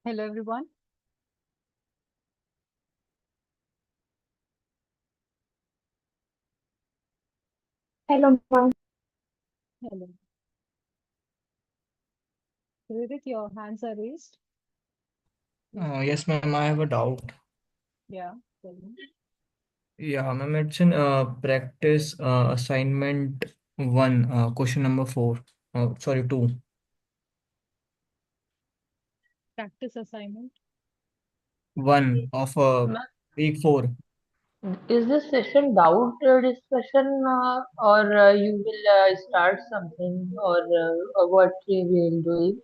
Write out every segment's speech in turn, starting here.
Hello, everyone. Hello, ma'am. Hello. Ridhik, your hands are raised. Yes, ma'am, I have a doubt. Yeah. Tell me. Yeah, ma'am, it's in practice assignment one, question number four. Sorry, two. Practice assignment. One of Ma- week four. Is this session doubt discussion or you will start something or what we will do?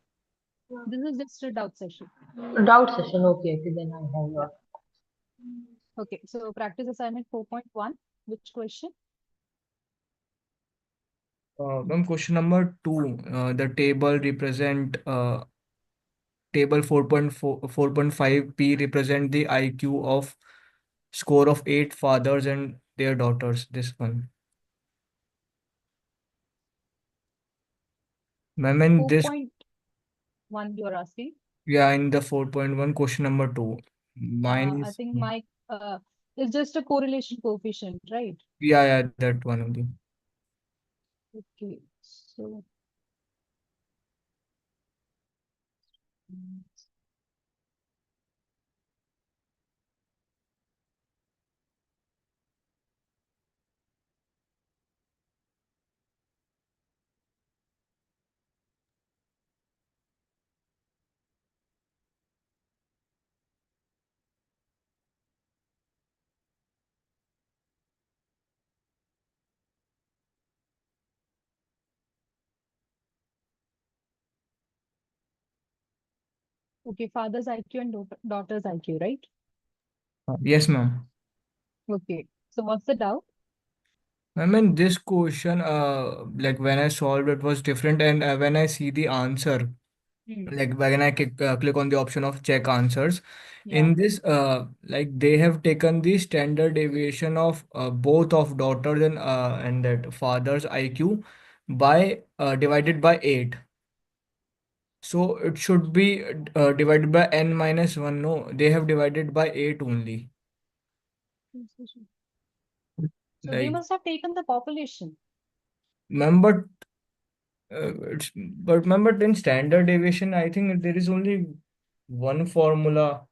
This is just a doubt session. Doubt session, okay, okay, then I have Yeah. got. Okay. So practice assignment 4.1. Which question? Ma'am, question number two. The table represent table 4.4 P represent the IQ of score of eight fathers and their daughters. This one. Ma'am, in this, 4.1 you are asking. yeah, in the 4.1 question number two. Mine I is, think my is just a correlation coefficient, right? yeah, that one only. Okay. So mm, okay, father's IQ and daughter's IQ, right? Yes, ma'am. Okay. So what's the doubt? I mean, this question, like when I solved it was different, and when I see the answer, Hmm. like when I click on the option of check answers, Yeah. in this, like they have taken the standard deviation of both of daughters and that father's IQ by divided by 8. So it should be divided by n minus 1. No, they have divided by 8 only. So they Like, must have taken the population. remember, but remember in standard deviation, I think there is only one formula.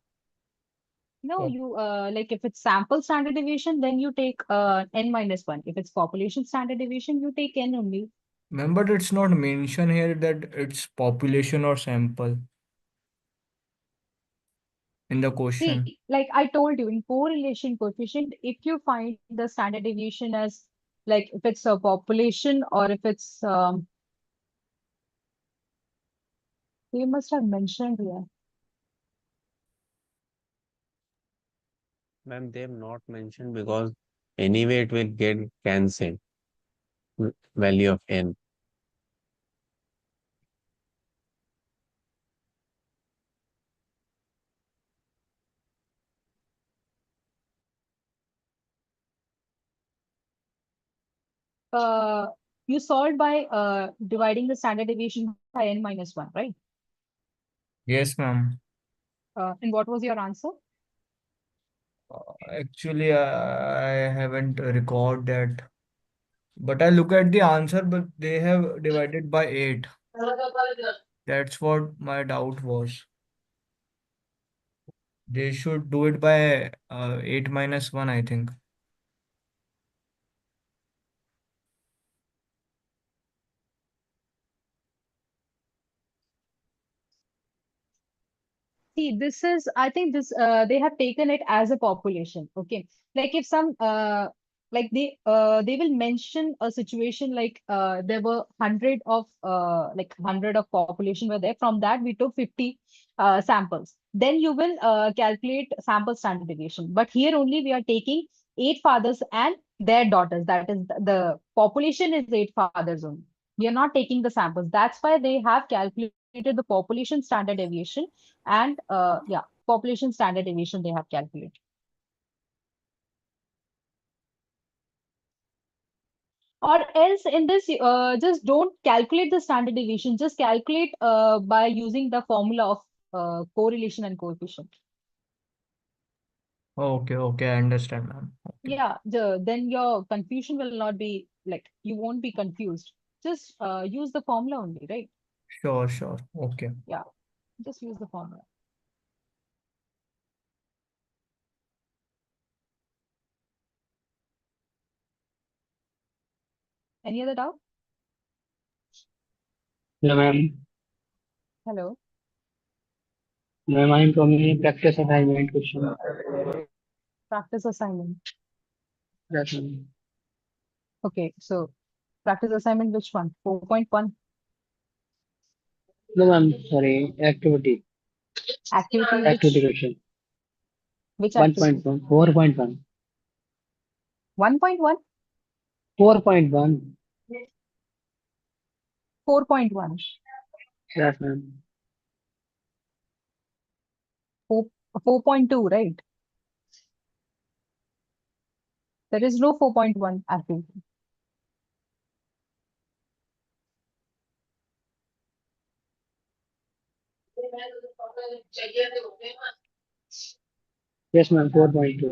No, Oh, you like if it's sample standard deviation, then you take n minus one. If it's population standard deviation, you take n only. remember, it's not mentioned here that it's population or sample in the question. See, like I told you, in correlation coefficient, if you find the standard deviation as like if it's a population or if it's they must have mentioned here. Ma'am, they have not mentioned because anyway it will get cancelled. Value of n. Uh, you solved by dividing the standard deviation by n minus one, right? Yes, ma'am. And what was your answer? Actually, I haven't recorded that, but I look at the answer, but they have divided by 8. That's what my doubt was. They should do it by 8 minus 1, I think. See, this is, I think this, they have taken it as a population. Okay. Like if some, like they will mention a situation like, there were 100 of, like 100 of population were there. From that, we took 50, samples. Then you will, calculate sample standard deviation. But here only we are taking eight fathers and their daughters. That is the population is eight fathers only. We are not taking the samples. That's why they have calculated the population standard deviation and yeah, population standard deviation they have calculated. Or else in this, just don't calculate the standard deviation, just calculate by using the formula of correlation and coefficient. Okay, okay, I understand, ma'am. Okay, Yeah, then your confusion will not be like, you won't be confused. Just use the formula only, right? sure, sure. Okay. Yeah, just use the formula. Any other doubt? No, ma'am. Hello. Ma'am, I'm from a practice assignment question. Practice assignment. Yes, ma'am. Okay, so practice assignment, which one? 4.1 No, ma'am. Sorry. Activity. activity, Activity question. which activity? 1.1. 4.1. 1.1, 4.1. 4.1, Yes, ma'am. 4.2, right? There is no 4.1 activity. Yes, ma'am. 4.2.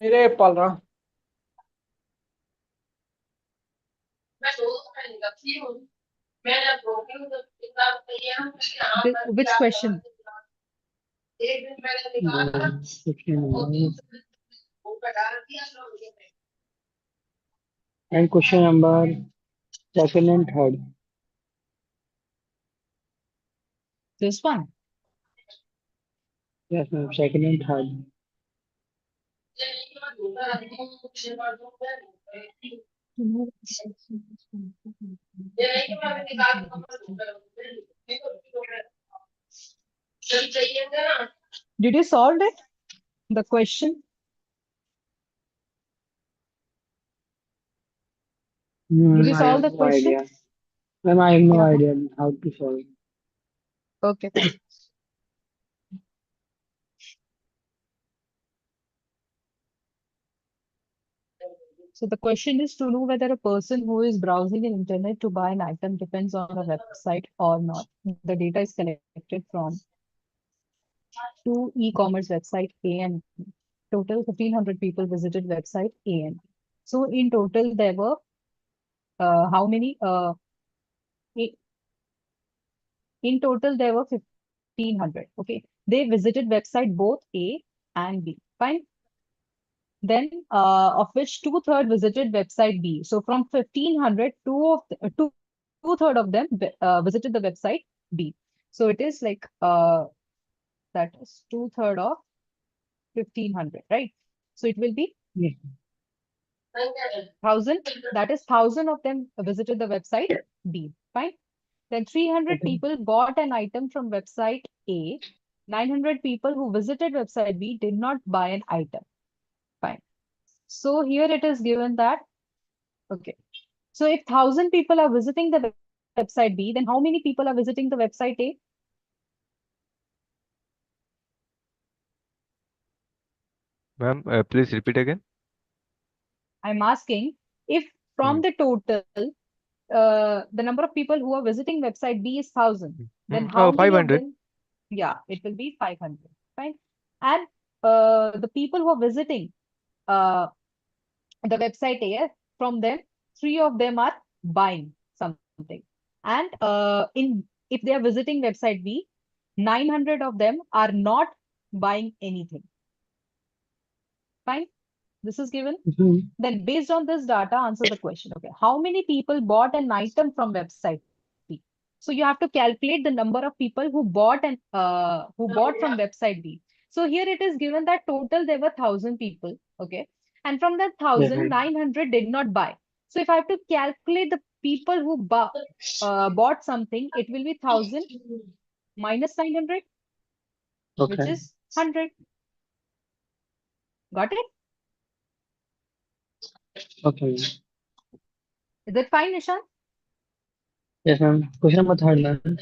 मेरे पाल रहा Which question? And question number second and third. This one. Yes, ma'am. Second and third. Did you solve it? The question? Did you I solve have the no question? idea. Ma'am, I have no Yeah. idea how to solve. Okay. So the question is to know whether a person who is browsing the internet to buy an item depends on a website or not. The data is collected from two e-commerce website A and B. Total 1,500 people visited website A and B. So in total there were how many? I- In total there were 1,500. Okay, they visited website both A and B. Fine. Then of which two-third visited website B. So from 1,500, two-third of them visited the website B. So it is like that is two-third of 1,500, right? So it will be Yes. 1,000. That is 1,000 of them visited the website B. Fine. Then 300 Okay. people bought an item from website A. 900 people who visited website B did not buy an item. Fine. So here it is given that, okay. So if 1,000 people are visiting the website B, then how many people are visiting the website A? Ma'am, please repeat again. I'm asking if from Hmm. the total, the number of people who are visiting website B is 1,000, then Oh, how many of 500. them? Yeah, it will be 500. Fine. And the people who are visiting the website A, from them, 3 of them are buying something. And if they are visiting website B, 900 of them are not buying anything. Fine. This is given. Mhm. Then based on this data, answer the question. Okay. How many people bought an item from website B? So you have to calculate the number of people who bought from website B. So here it is given that total there were 1,000 people. Okay. And from that Yes, 1,000, ma'am. 900 did not buy. So if I have to calculate the people who bought something, it will be 1,000 minus 900, which Okay. is 100. Got it? Okay. Is it fine, Nishan? Yes, ma'am. Question number third, ma'am.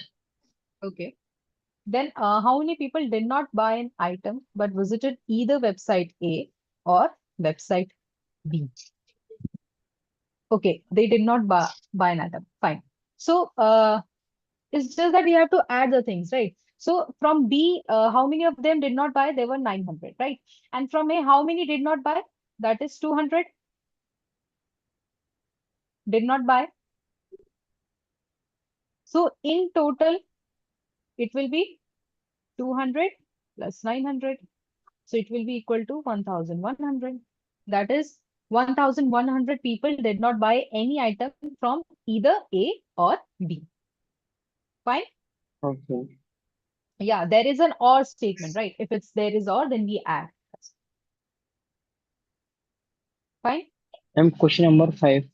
Okay. Then how many people did not buy an item but visited either website A or website B? Okay, they did not buy an item. Fine. So it's just that we have to add the things, right? So from B, how many of them did not buy? There were 900, right? And from A, how many did not buy? That is 200. Did not buy. So in total, it will be 200 plus 900. So it will be equal to 1,100. That is 1,100 people did not buy any item from either A or B. Fine? Okay. Yeah, there is an or statement, right? If it's there is or, then we add. Fine? Ma'am, question number 5.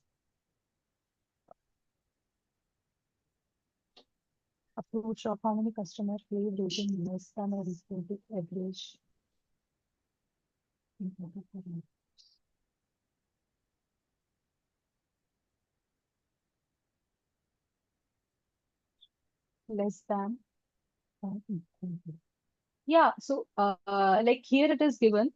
Approach of how many customers play rating less than or equal to average. Less than or equal to. Yeah, so like here it is given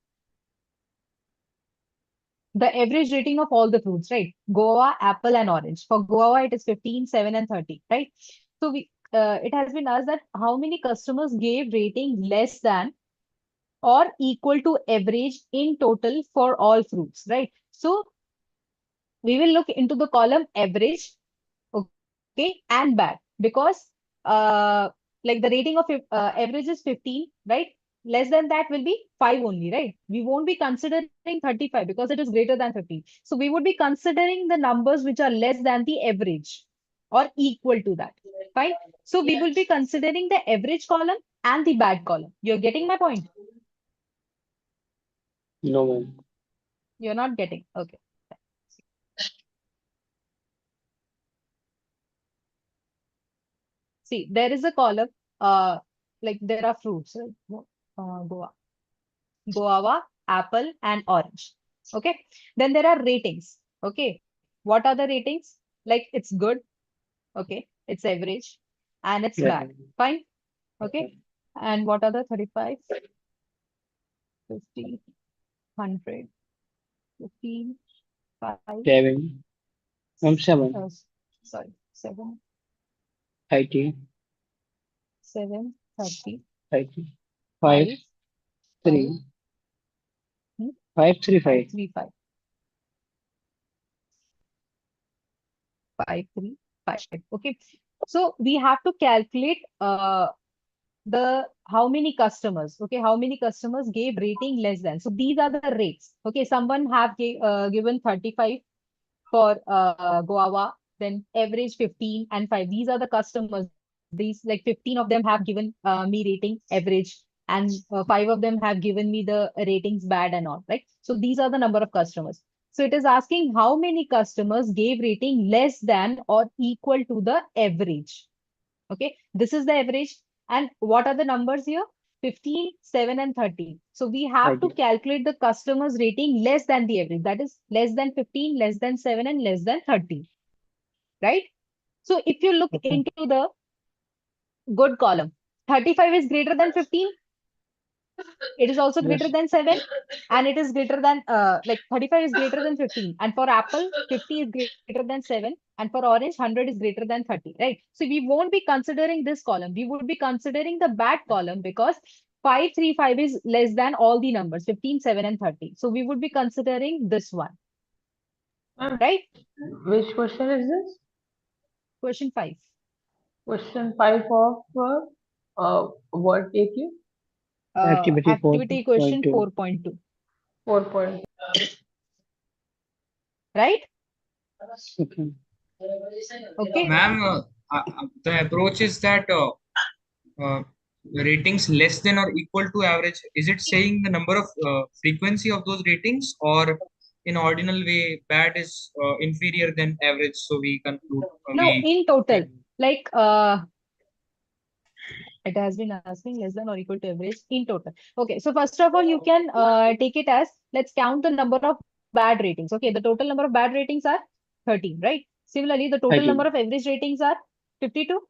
the average rating of all the fruits, right? Guava, apple, and orange. For guava, it is 15, 7, and 30, right? So we it has been asked that how many customers gave rating less than or equal to average in total for all fruits, right? So we will look into the column average, okay, and bad, because like the rating of average is 15, right? Less than that will be 5 only, right? We won't be considering 35 because it is greater than 15. So we would be considering the numbers which are less than the average or equal to that. Fine. So we will be considering the average column and the bad column. You're getting my point? No, ma'am. You're not getting. Okay. See, there is a column, like there are fruits, right? Guava, apple, and orange. Okay. Then there are ratings. Okay. What are the ratings? Like it's good. Okay. It's average and it's Yeah. bad. Fine. Okay. And what are the 35, 50, 100, 15, 5, 7. Ma'am, 7. sorry, 7, 30. 7, 30, 30. 5, 5. 3. 5, hmm, 5, 3, 5. 5, 3, 5, 5, 3, 5. Okay. So we have to calculate the how many customers, okay, how many customers gave rating less than. So these are the rates. Okay, someone have given 35 for guava, then average 15 and 5. These are the customers. These like 15 of them have given me rating average, and 5 of them have given me the ratings bad and all, right? So these are the number of customers. So it is asking how many customers gave rating less than or equal to the average. Okay, this is the average. And what are the numbers here? 15, 7, and 30. So we have to 30. calculate the customer's rating less than the average. That is less than 15, less than 7, and less than 30. Right? So if you look Okay. into the good column, 35 is greater than 15. It is also greater Yes. than 7, and it is greater than like 35 is greater than 15. And for apple, 50 is greater than 7, and for orange, 100 is greater than 30, right? So we won't be considering this column. We would be considering the bad column because 5, 3, 5 is less than all the numbers, 15, 7, and 30. So we would be considering this one, Ma'am, right? which question is this? Question 5. Question 5 of what AQ? Activity Activity question 4.2. 4.2, 4 point. right? Okay. Okay. Ma'am, the approach is that uh, ratings less than or equal to average. Is it saying the number of frequency of those ratings, or in ordinal way, bad is inferior than average? So we conclude No, we in total, like it has been asking less than or equal to average in total. Okay, so first of all, you can take it as, let's count the number of bad ratings. Okay, the total number of bad ratings are 13, right? Similarly, the total 30. number of average ratings are 52.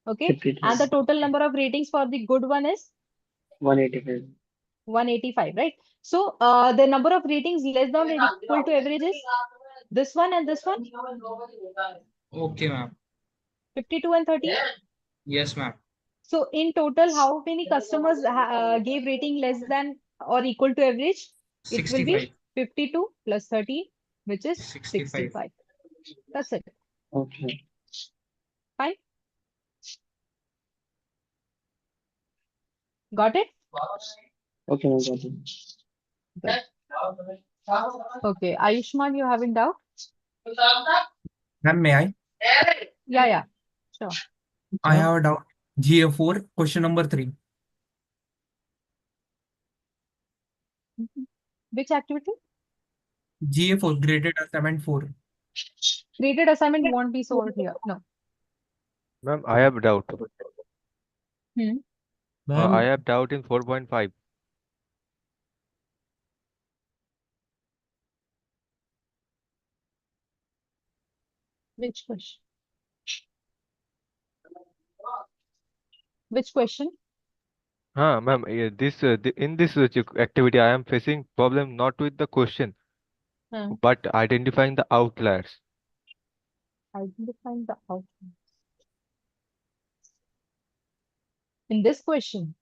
Okay, 52. and the total number of ratings for the good one is 185. 185, right? So the number of ratings less than or equal to average is this one and this one. okay, ma'am. 52 and 13. Yes, ma'am. So in total, how many customers gave rating less than or equal to average? It will 65. be 52 plus 13, which is 65. 65. That's it. Okay. Fine. Got it? Okay, ma'am, got it. Good. Okay. Ayushman, you having doubt? Ma'am, may I? Yeah. Sure. I have a doubt. GA4, question number 3. Which activity? GA4, graded assignment 4. Graded assignment won't be solved here. No. Ma'am, I have doubt. Hmm. I have doubt in 4.5. Which question? Which question? Ma'am, in this activity, I am facing problem not with the question, Hmm. but identifying the outliers. Identifying the outcomes. In this question,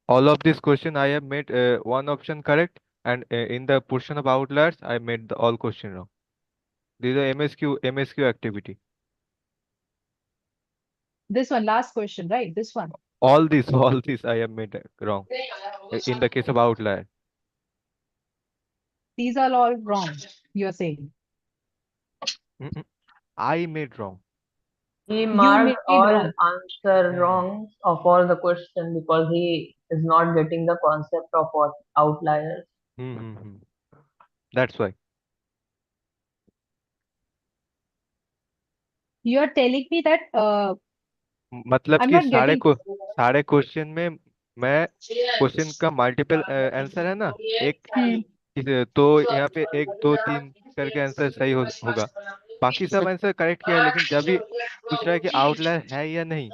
All of this question, I have made one option correct, and in the portion of outliers, I made the all question wrong. This is a MSQ activity. this one, last question, right? This one. All this I have made wrong in the case of outlier. These are all wrong, you are saying. Mm-mm. I made wrong. He You marked made all wrong. answer wrong of all the question because he is not getting the concept of what outliers. Mm-hmm. That's why. You are telling me that मतलब I'm कि not getting. सारे question में मैं question का multiple answer है ना एक तो यहाँ पे 1 2 3 करके आंसर सही होगा बाकी सब आंसर करेक्ट किया है लेकिन जब भी पूछ रहा है कि आउटलायर है या नहीं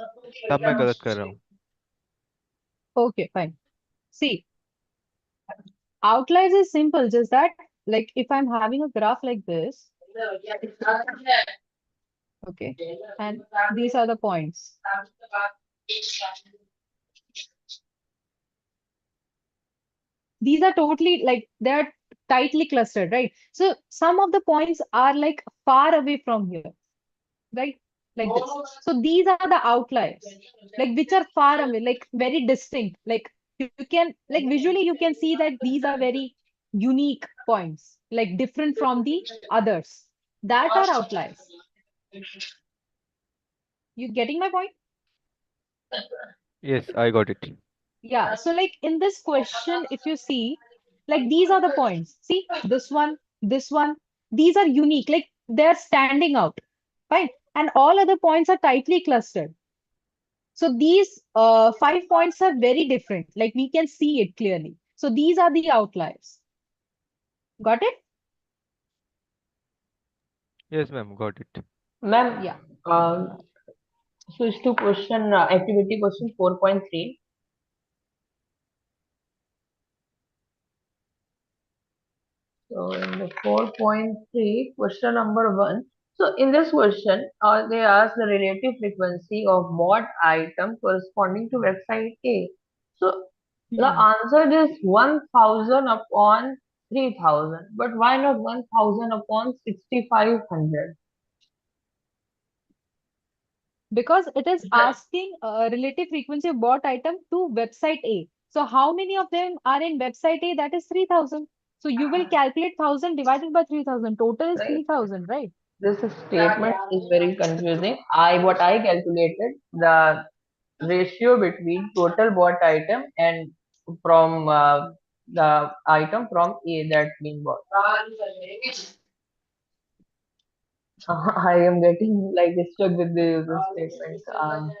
तब मैं गलत कर रहा हूँ. Okay, fine. See, outliers is simple, just that like if I'm having a graph like this, okay, and these are the points. These are totally like they're tightly clustered, right? So some of the points are like far away from here, right? Like this. So these are the outliers, like which are far away, like very distinct. Like you can like visually you can see that these are very unique points, like different from the others. That are outliers. You getting my point? Yes, I got it. Yeah. So like in this question, if you see, like these are the points. See this one, these are unique, like they're standing out, right? And all other points are tightly clustered. So these 5 points are very different. Like we can see it clearly. So these are the outliers. Got it? Yes, ma'am, got it. Ma'am, Yeah. switch to question activity question 4.3. So in the 4.3, question number 1. So in this question, they ask the relative frequency of bought item corresponding to website A. So the answer is 1000 upon 3000. But why not 1000 upon 6500? Because it is asking relative frequency of bought item to website A. So how many of them are in website A? That is 3000. So you will calculate 1000 divided by 3000. Total is Right. 3000, right? This statement is very confusing. What I calculated the ratio between total bought item and from the item from A that's been bought. I am getting like stuck with this statement.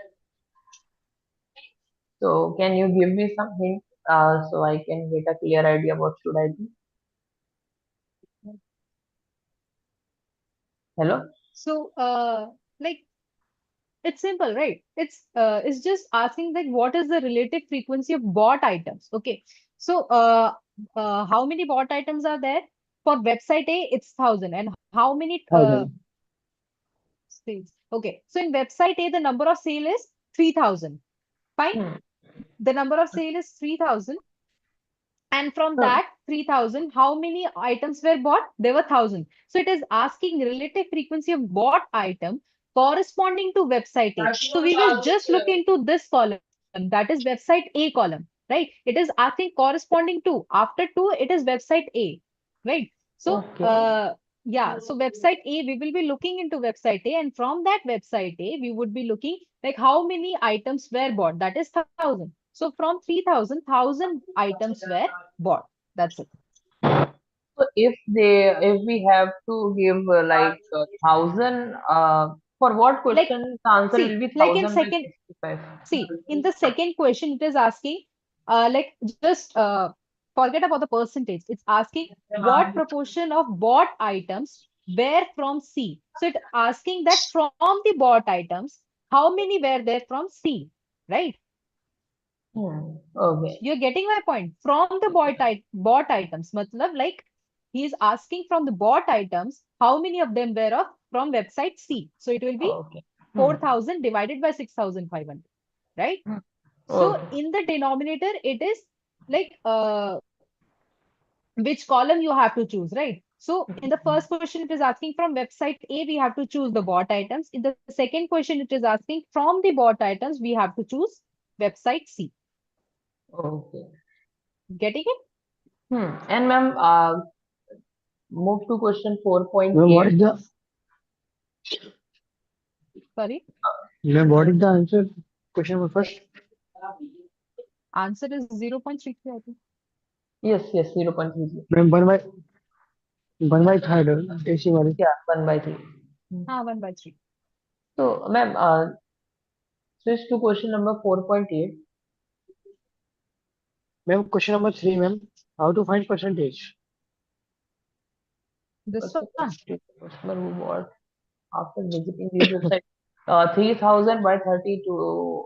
So can you give me some hint so I can get a clear idea what should I do? Hello? So like it's simple, right? It's just asking like what is the relative frequency of bought items. Okay. So how many bought items are there? For website A, it's 1000. And how many 1000. Sales. Okay. So in website A, the number of sale is 3,000. Fine. Hmm. The number of sale is 3,000. And from Hmm. that 3,000, how many items were bought? There were 1,000. So it is asking relative frequency of bought item corresponding to website A. So we will just look into this column, that is website A column, right? It is asking corresponding to. After 2, it is website A, right? So, Okay. yeah, so website A, we will be looking into website A, and from that website A, we would be looking like how many items were bought. That is 1,000. So from 3,000, 1,000 items were bought. That's it. So if we have to give like 1,000, for what Like, question the answer will see, be like in 1,000 by second, 65? see, in the second question, it is asking, like just forget about the percentage. It's asking what proportion of bought items were from C. So it's asking that from the bought items, how many were there from C, right? Okay. You're getting my point. From the bought items, matlab like he is asking from the bought items, how many of them were from website C. So it will be Okay. 4,000 divided by 6,500, right? Hmm. So Okay. in the denominator, it is like which column you have to choose, right? So in the first question, it is asking from website A, we have to choose the bought items. In the second question, it is asking from the bought items, we have to choose website C. Okay. Getting it? And ma'am, move to question Ma'am, what 4.8. is the Sorry. ma'am, what is the answer? Question number first. Answer is 0.33, I think. Yes, 0.30. Ma'am, one by third decimal. Yeah, 1 by 3. 1/3. So, ma'am, switch to question number 4.8. Ma'am, question number 3, ma'am. How to find percentage? This one. Customer who bought after visiting the website. 3,000 by 32.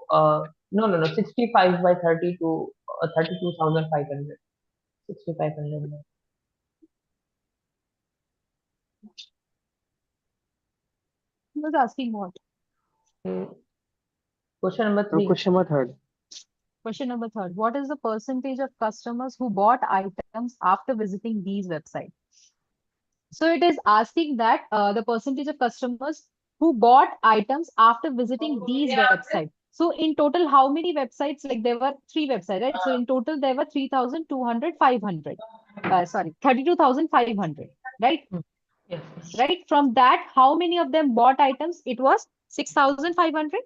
No. 65 by 32. 32,500. 6,500. He was asking what? Question number Ma'am, 3. question number third. Question number third. What is the percentage of customers who bought items after visiting these websites? So it is asking that the percentage of customers who bought items after visiting these websites. So in total, how many websites? Like there were 3 websites, right? So in total, there were 3,200, 500. Sorry, 32,500, right? Yes. Right? From that, how many of them bought items? It was 6,500.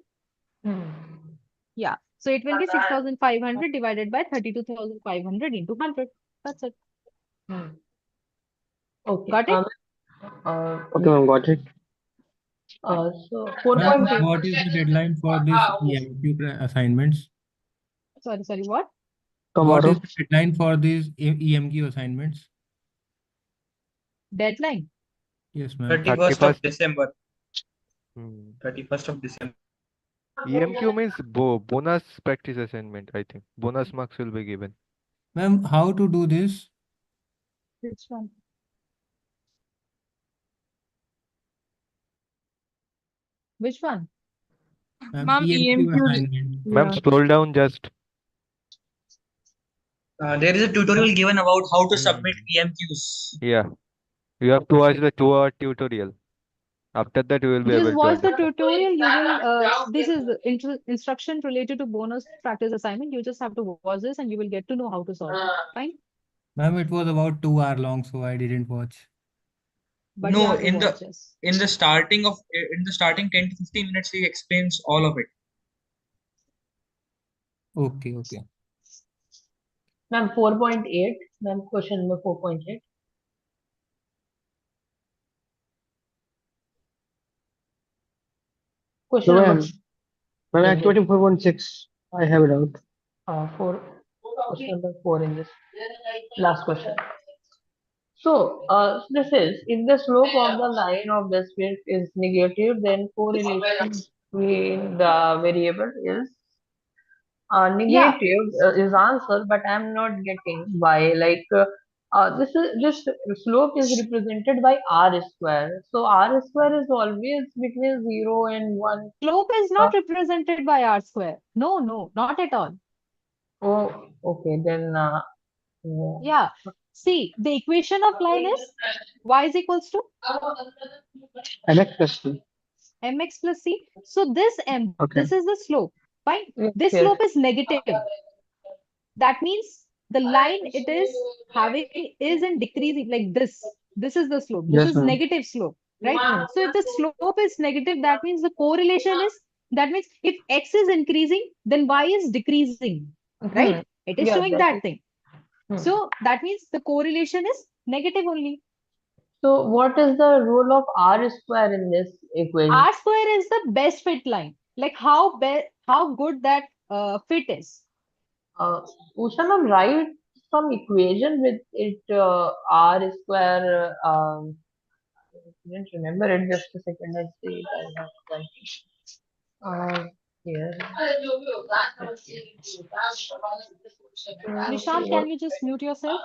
Yeah. So it will be 6,500 divided by 32,500 into 100. That's it. Okay. Got it? Okay, ma'am, got it. So Ma'am, 4.8. what is the deadline for this EMQ assignments? Sorry, what? What Tomorrow. is the deadline for these EMQ assignments? Deadline. Yes, ma'am. 31st of 31st. December. Hmm. 31st of December. EMQ means bonus practice assignment, I think. Bonus marks will be given. Ma'am, how to do this? Which one? Which one? Ma'am, EMQ assignment. Ma'am, scroll down just. There is a tutorial given about how to submit Hmm. EMQs. Yeah. You have to watch the 2-hour tutorial. After that, you will be Just able to watch the understand. tutorial. You will, this is instruction related to bonus practice assignment. You just have to watch this and you will get to know how to solve it. Fine. Ma'am, it was about 2 hour long, so I didn't watch. But you No, have to watch this. in the starting 10 to 15 minutes, he explains all of it. Okay. Ma'am, 4.8. Ma'am, question number 4.8. Question No, number ma'am, Yes, activity 4.6. I have it out. 4. Question number 4 in this last question. So, this is if the slope of the line of the sphere is negative, then correlation between the variable is Yeah. negative is answer, but I'm not getting why. Like This slope is represented by r square. So r square is always between 0 and 1. Slope is not represented by r square. No, no, not at all. Oh, okay. Then, yeah. Yeah. See, the equation of line is y is equals to MX plus C. mx plus c. So this m, Okay. this is the slope. Fine. Yes, This yes. slope is negative. That means the line it is having is in decreasing like this. This is the slope. This Yes, is ma'am. negative slope, right? So if the slope is negative, that means the correlation is, that means if x is increasing, then y is decreasing, right? It is Yeah, showing that that is. thing. Hmm. So that means the correlation is negative only. So what is the role of r square in this equation? R square is the best fit line. Like how good that fit is. Usha ma'am, write some equation with it r square. I didn't remember it. Just a second. Let's see. I have one. Here. Nishant, can you just mute yourself?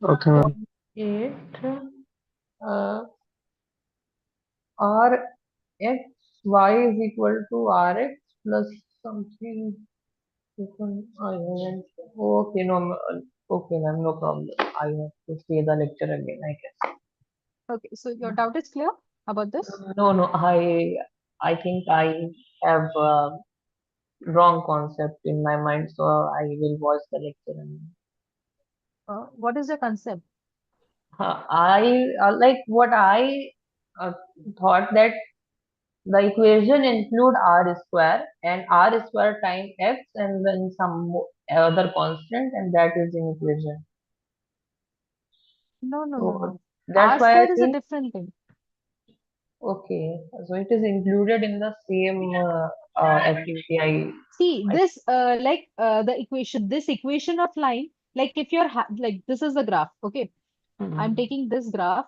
Okay, ma'am. 8 uh, r x y is equal to r x plus something. Okay, no, okay, ma'am, no problem. I have to see the lecture again, I guess. Okay, so your doubt is clear about this? No, I think I have wrong concept in my mind, so I will watch the lecture. What is your concept? I like what I uh, thought that the equation include r square and r square time x and then some other constant, and that is in equation. No, no, no, So no. that's R why I square is a think, different thing. okay, so it is included in the same activity. See, I this the equation, this equation of line, like if you're like this is the graph, okay? I'm taking this graph.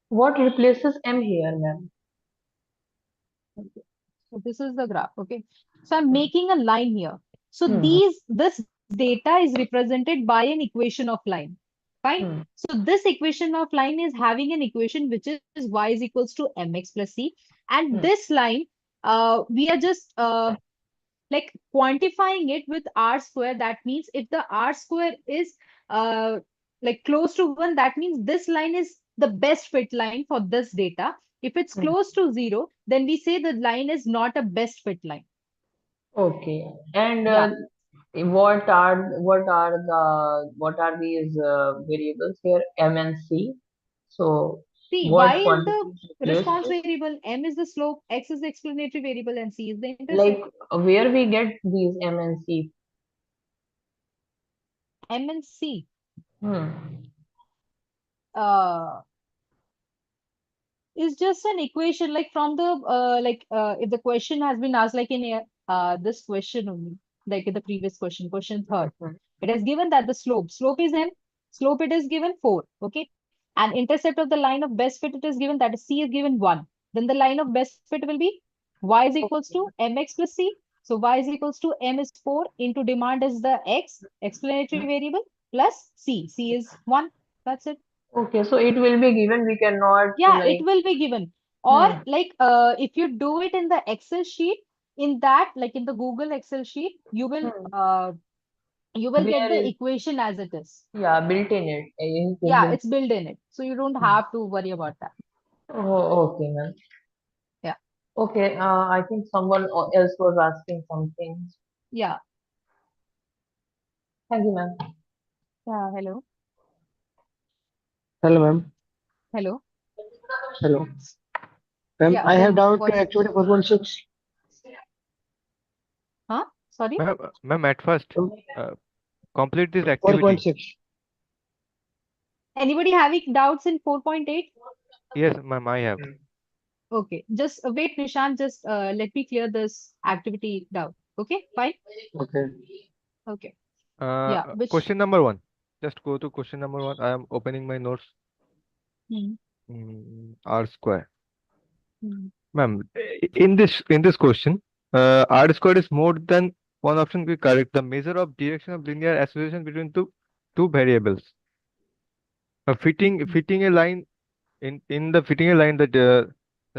What replaces m here, ma'am? Okay. So this is the graph, okay? So I'm making a line here. So Hmm. this data is represented by an equation of line. Fine. Hmm. So this equation of line is having an equation which is y is equals to mx plus c. And Hmm. this line, we are just like quantifying it with r square. That means if the r square is like close to 1, that means this line is the best fit line for this data. If it's Hmm. close to 0, then we say the line is not a best fit line. Okay. And Yeah. what are these variables here? M and C. So See, what y is the quantities replace response this? variable, m is the slope, x is the explanatory variable, and c is the Like intercept. where we get these M and C? M and c. Hmm. Uh, is just an equation like from the if the question has been asked like in this question only, like in the previous question third, Mhm. it is given that the slope is m, slope it is given 4, okay, and intercept of the line of best fit it is given that is c is given 1. Then the line of best fit will be y is equals to mx plus c. So y is equals to m is 4 into demand is the x explanatory variable plus c is 1. That's it. Okay, so it will be given. We cannot Yeah, it like. will be given. Or Hmm. like if you do it in the Excel sheet, in that like in the Google Excel sheet, Hmm. you will get There the is, equation as it is. yeah, built in it. It is Yeah, built. it's built in it. So you don't Hmm. have to worry about that. Oh, okay, ma'am. Yeah. Okay, I think someone else was asking something. Yeah. Thank you, ma'am. Yeah. Hello. Hello, ma'am. Hello. Hello. Ma'am, Yeah. I have Then doubt what? to activity 4.6. Huh? Sorry. Ma'am, at first, uh, complete this activity. 4.6. Anybody having doubts in 4.8? Yes, ma'am, I have. Okay. Just wait, Nishant. Just let me clear this activity doubt. Okay. Fine. Okay. Okay. Yeah. Which? Question number 1. Just go to question number 1. I am opening my notes. Hmm. R square. Hmm. Ma'am, in this question, R squared is more than one option will be correct. The measure of direction of linear association between two two variables. Fitting a line in the fitting a line, the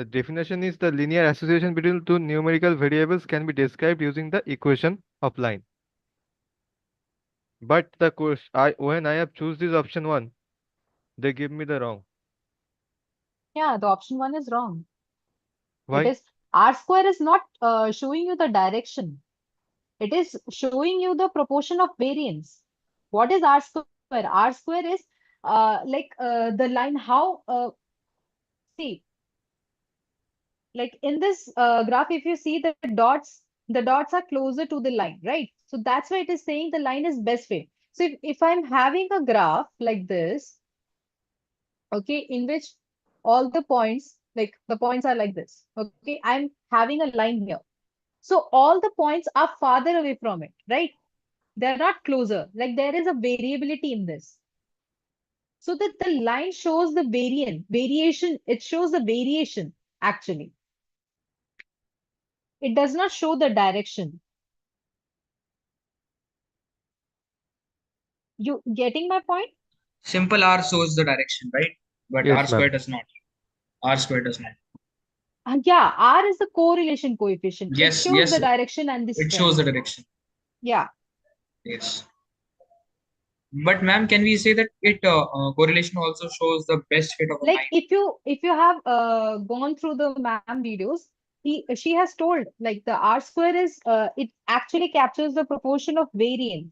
definition is the linear association between two numerical variables can be described using the equation of line. But the question when I have choose this option 1, they give me the wrong. Yeah, the option 1 is wrong. It Why? is R square is not showing you the direction. It is showing you the proportion of variance. What is R square? R square is the line how see, like in this graph, if you see the dots are closer to the line, right? So that's why it is saying the line is best fit. So if I'm having a graph like this, okay, in which all the points, like the points are like this, okay, I'm having a line here. So all the points are farther away from it, right? They're not closer. Like there is a variability in this. So that the line shows the variation. It shows the variation actually. It does not show the direction. You getting my point? Simple R shows the direction, right? But Yes, R square ma'am. does not. R square does not. Yeah, R is the correlation coefficient. It Yes, shows the yes, direction and the it strength. shows the direction. Yeah. Yes. But ma'am, can we say that correlation also shows the best fit of a Like line? if you have gone through the ma'am videos, she has told like the R square is it actually captures the proportion of variance,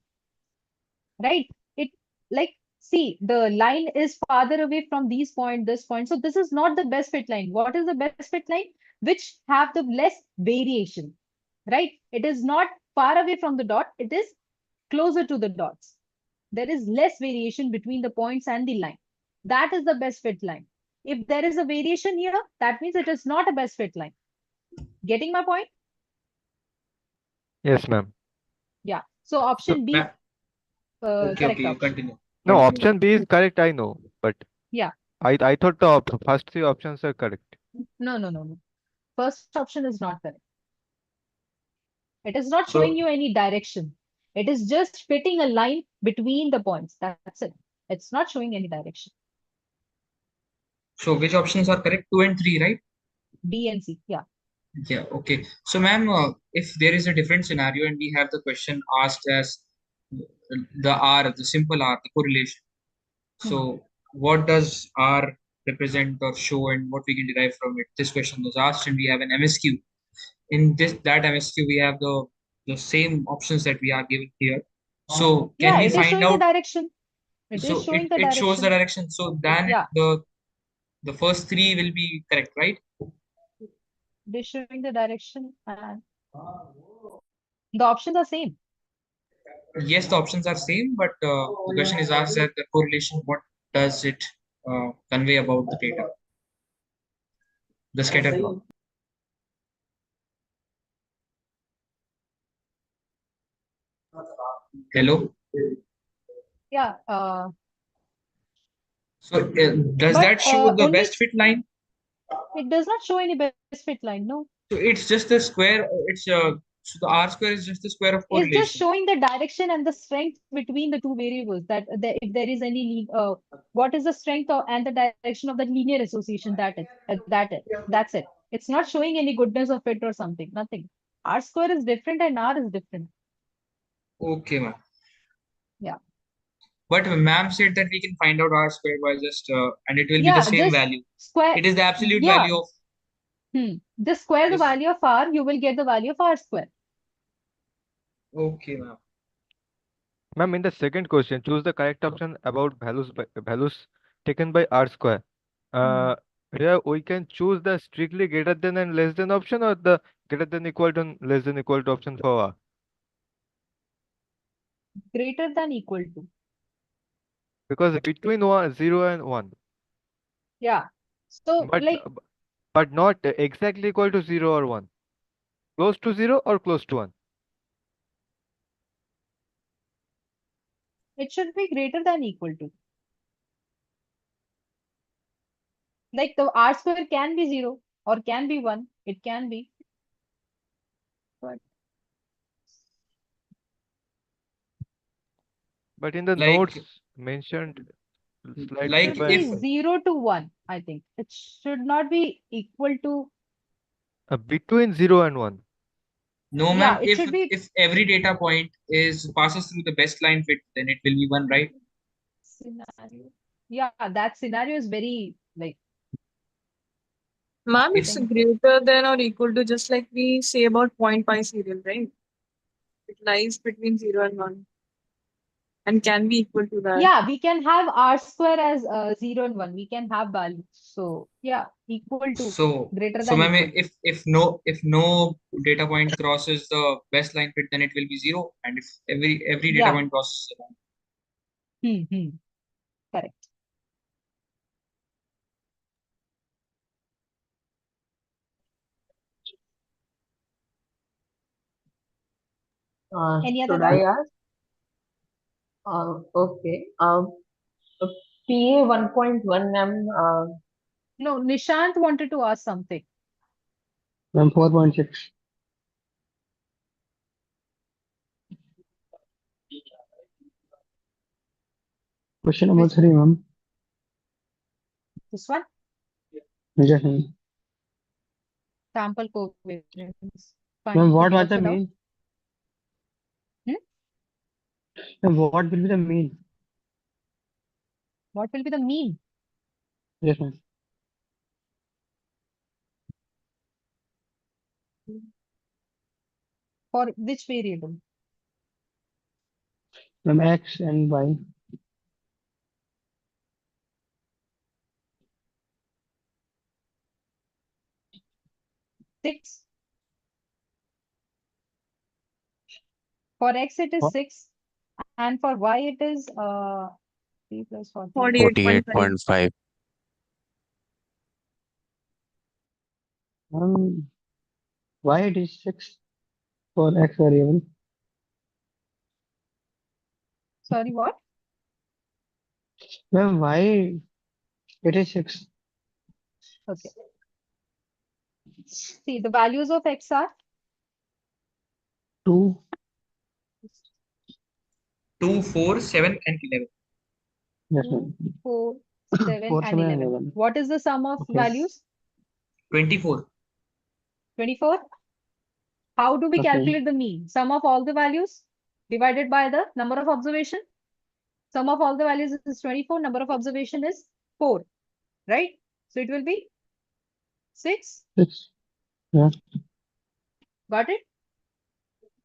right? It like see the line is farther away from these point, this point. So this is not the best fit line. What is the best fit line? Which have the less variation, right? It is not far away from the dot. It is closer to the dots. There is less variation between the points and the line. That is the best fit line. If there is a variation here, that means it is not a best fit line. Getting my point? Yes, ma'am. Yeah. So option B, Ma'am, okay, correct you option. continue. No, Continue. option B is correct, I know, but Yeah. I thought the first three options are correct. No. First option is not correct. It is not So, showing you any direction. It is just fitting a line between the points. That's it. It's not showing any direction. so which options are correct? 2 and 3, right? B and C. Yeah. Yeah, okay. So, ma'am, if there is a different scenario and we have the question asked as the R, the simple R, the correlation. So, what does R represent or show, and what we can derive from it? This question was asked, and we have an MSQ. In that MSQ, we have the same options that we are given here. So, can Yeah, we it is find showing the out? direction. It is So showing the it shows the direction. direction. So then Yeah. the first three will be correct, right? It is showing the direction and the options are same. Yes, the options are same, but the question is asked that the correlation, what does it convey about the data? The scatter plot. Hello. Yeah. So does But that show the only best fit line? it does not show any best fit line. No, So it's just the square. It's so the R square is just the square of it's just correlation. showing the direction and the strength between the two variables. That if there is any what is the strength and the direction of the linear association? That's it. It's not showing any goodness of it or something. Nothing. R square is different and R is different. Okay, ma'am. Yeah. But ma'am said that we can find out R square by just and it will be Yeah, the same just value. square. It is the absolute Yeah. value of Just square the this. value of R, you will get the value of R square. Okay, ma'am. Ma'am, in the second question, choose the correct option about values taken by R square. Here we can choose the strictly greater than and less than option, or the greater than equal to and less than equal to option for R. Greater than equal to. Because between 0 and 1, Yeah. So but like but not exactly equal to 0 or 1. Close to 0 or close to 1. it should be greater than equal to. Like the R square can be 0 or can be 1. It can be. But in the Like notes mentioned slightly like Should by be if 0 to 1, I think. It should not be equal to, between 0 and 1. no yeah, ma'am, it should be if every data point is passes through the best line fit, then it will be 1, right? scenario. Yeah, that scenario is very like, Ma'am, I it's think, greater than or equal to, just like we say about point pi serial, right? It lies between 0 and 1 and can be equal to that. yeah, we can have R square as 0 and 1. We can have values. So, yeah, equal to, So greater so than ma'am, equal to. if no data point crosses the best line fit, then it will be 0, and if every data Yeah. point crosses the line. Correct. Any other Should I doubt? ask? Okay. PA 1.1, ma'am. No, Nishant wanted to ask something. Ma'am, 4.6. Question number Which 3, ma'am. this one? Yes, ma'am. Sample covariance. Fine. Ma'am, what Okay, was what's the the doubt? mean? Hmm? Ma'am, what will be the mean? What will be the mean? Yes, ma'am. For which variable? Ma'am, X and Y. Six. For X it is What? 6, and for Y it is 3 plus 48. 48.5. 48.5. Y it is 6 for X variable. Sorry, what? Ma'am, Y it is 6. Okay. See, the values of X are 2. 2, 4, 7, and 11. Yes, 2, ma'am. 4, 7, 4, and 7, and 11. 11. What is the sum of Okay. values? 24. 24. How do we Okay. calculate the mean? Sum of all the values divided by the number of observation. Sum of all the values is 24. Number of observation is 4, right? So it will be 6. 6. Yeah. Got it?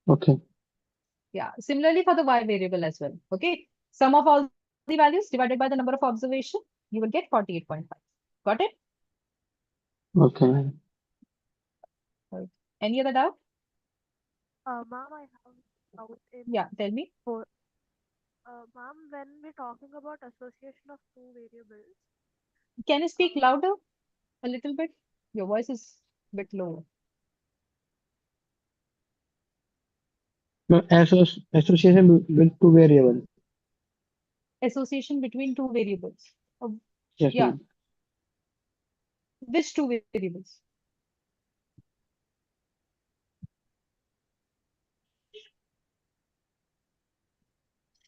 Okay. Yeah. Similarly for the Y variable as well. Okay. Sum of all the values divided by the number of observation, you will get 48.5. Got it? Okay, ma'am. Right. Any other doubt? Ma'am, I have doubt in Yeah, tell me. for ma'am, when we're talking about association of two variables, Can you speak louder a little bit? Your voice is a bit low. Ma'am, association with two variables. Association between two variables. Yes, Yeah. ma'am. Which two variables?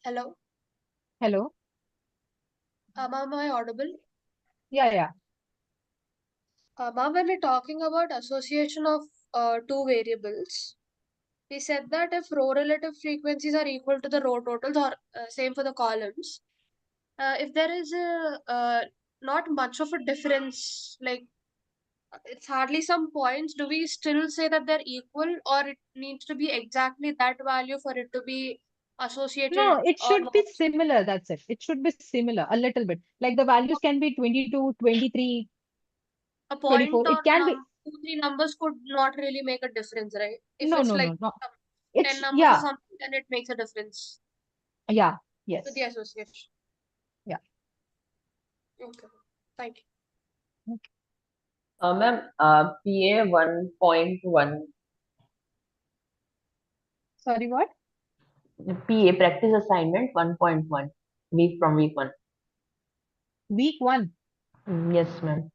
hello, Hello? ma'am, am I audible? Yeah. Ma'am, when we're talking about association of two variables, we said that if row relative frequencies are equal to the row totals, or same for the columns, if there is a not much of a difference, like it's hardly some points, do we still say that they're equal, or it needs to be exactly that value for it to be associated No, it or should be not? similar. That's it. It should be similar a little bit. Like the values can be 22, 23, A 24. point or It can be. two, three numbers could not really make a difference, right? If No, it's no, like no, no. 10 It's, numbers or yeah. something, then it makes a difference Yeah. to the Yes. association. Yeah. Okay, thank you. Ma'am, PA 1.1. Sorry, what? PA practice assignment 1.1. Week from week 1. Week 1. Yes, ma'am.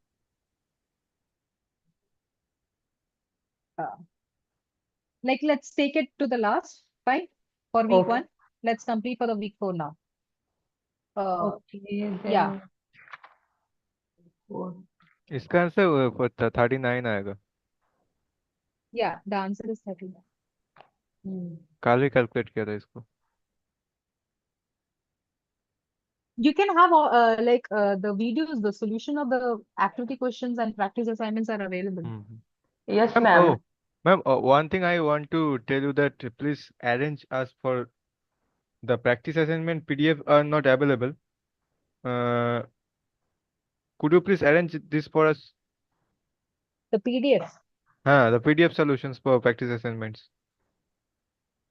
Like, let's take it to the last. Fine. For week Okay. 1. Let's complete for the week 4 now. Okay, yeah, then four. इसका answer 39 आएगा. yeah, the answer is 39. Hmm. कल ही calculate किया था इसको. You can have the videos, the solution of the activity questions and practice assignments are available. Yes, Ma'am, ma'am. ma'am, one thing I want to tell you that please arrange us for the practice assignment PDF are not available. Could you please arrange this for us? The PDF. The PDF solutions for practice assignments.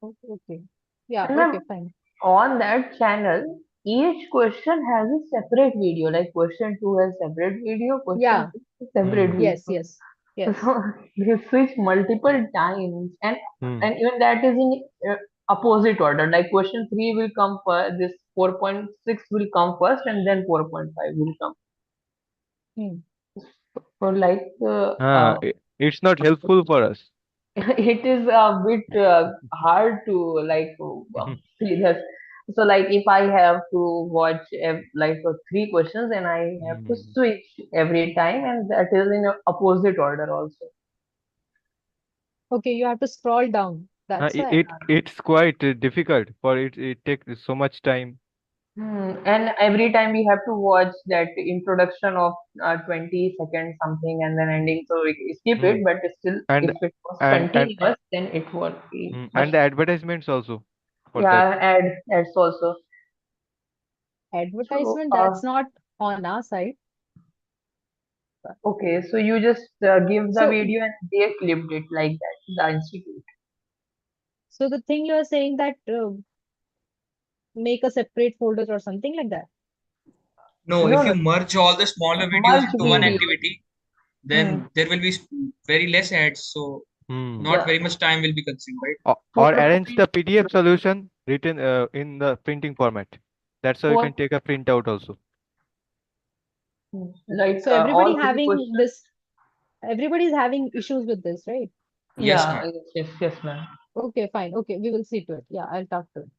Okay, okay. Yeah, And ma'am, okay, fine. on that channel, each question has a separate video. Like question 2 has separate video, question Yeah, 3 has separate video. yes, yes, yes. So they switch multiple times, and even that is in opposite order. Like question 3 will come first, this 4.6 will come first, and then 4.5 will come. Hmm. So like It's not helpful for us. it is a bit hard to like see this. So like if I have to watch like 3 questions, and I have to switch every time, and that is in a opposite order also. Okay, you have to scroll down. That's why. It's quite difficult for it. It takes so much time. And every time we have to watch that introduction of 20 seconds something, and then ending, so we skip it, but still And if it was and continuous, then it would be much. and the advertisements also for Yeah, that. ads also. Advertisement, So that's not on our side. okay, so you just give the So, video and they clipped it like that, the institute. so the thing you are saying that make a separate folder or something like that. No, No, if you no, merge all the smaller videos merge into one video. activity, then there will be very less ads, so not Yeah. very much time will be consumed, right? Or arrange the PDF solution written in the printing format. That's how you can take a printout also. Like So everybody all 3 having questions. this, everybody's having issues with this, right? Yes, Yeah, ma'am. yes, ma'am. Okay, fine. Okay, we will see to it. Yeah, I'll talk to it.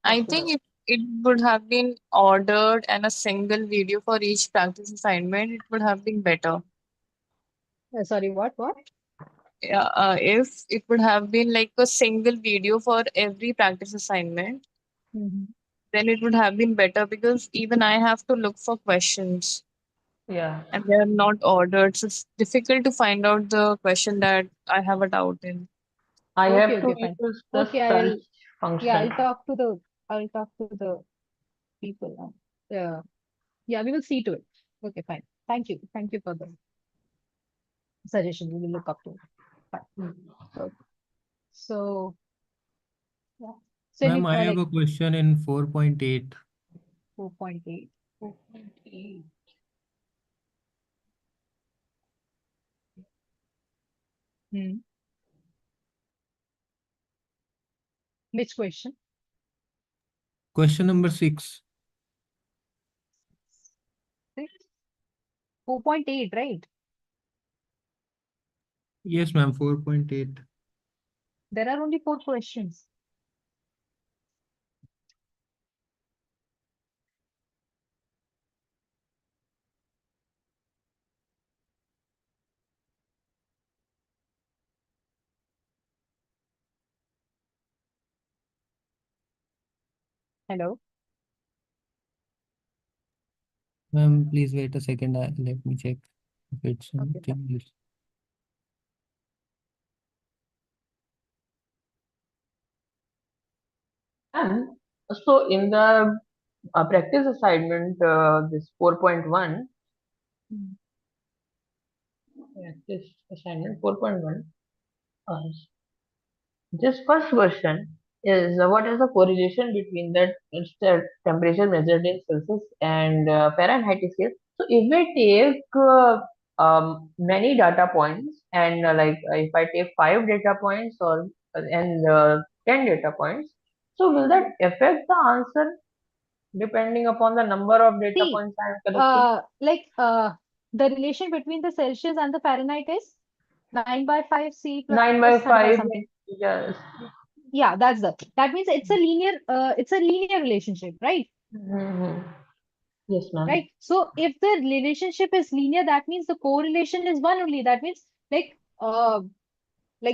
I think it would have been ordered and a single video for each practice assignment, it would have been better. Sorry, what? Yeah, if it would have been like a single video for every practice assignment, then it would have been better because even I have to look for questions. Yeah. And they're not ordered. So it's difficult to find out the question that I have a doubt in. I Okay, have to okay, fine. use the Okay, search function. yeah, I'll talk to the people now. Yeah, we will see to it. Okay, fine. Thank you. Thank you for the suggestion. We will look up to it. Fine. Okay. So, yeah. So Ma'am, I have a question in 4.8. 4.8. 4.8. Which question? Question number 6. 4.8, right? Yes, ma'am, 4.8. There are only 4 questions. Hello? Ma'am, please wait a second. Let me check if it's Okay, something else. And so in the practice assignment, this 4.1, practice assignment 4.1, this first question is what is the correlation between the temperature measured in Celsius and Fahrenheit scale? So if we take many data points, and if I take 5 data points or and 10 data points, so will that affect the answer depending upon the number of data See, points I am collecting? the relation between the Celsius and the Fahrenheit is 9/5 C 9 plus by 35 5, something. yes. Yeah, that means it's a linear relationship, right? Yes, ma'am. right? So if the relationship is linear, that means the correlation is one only. That means like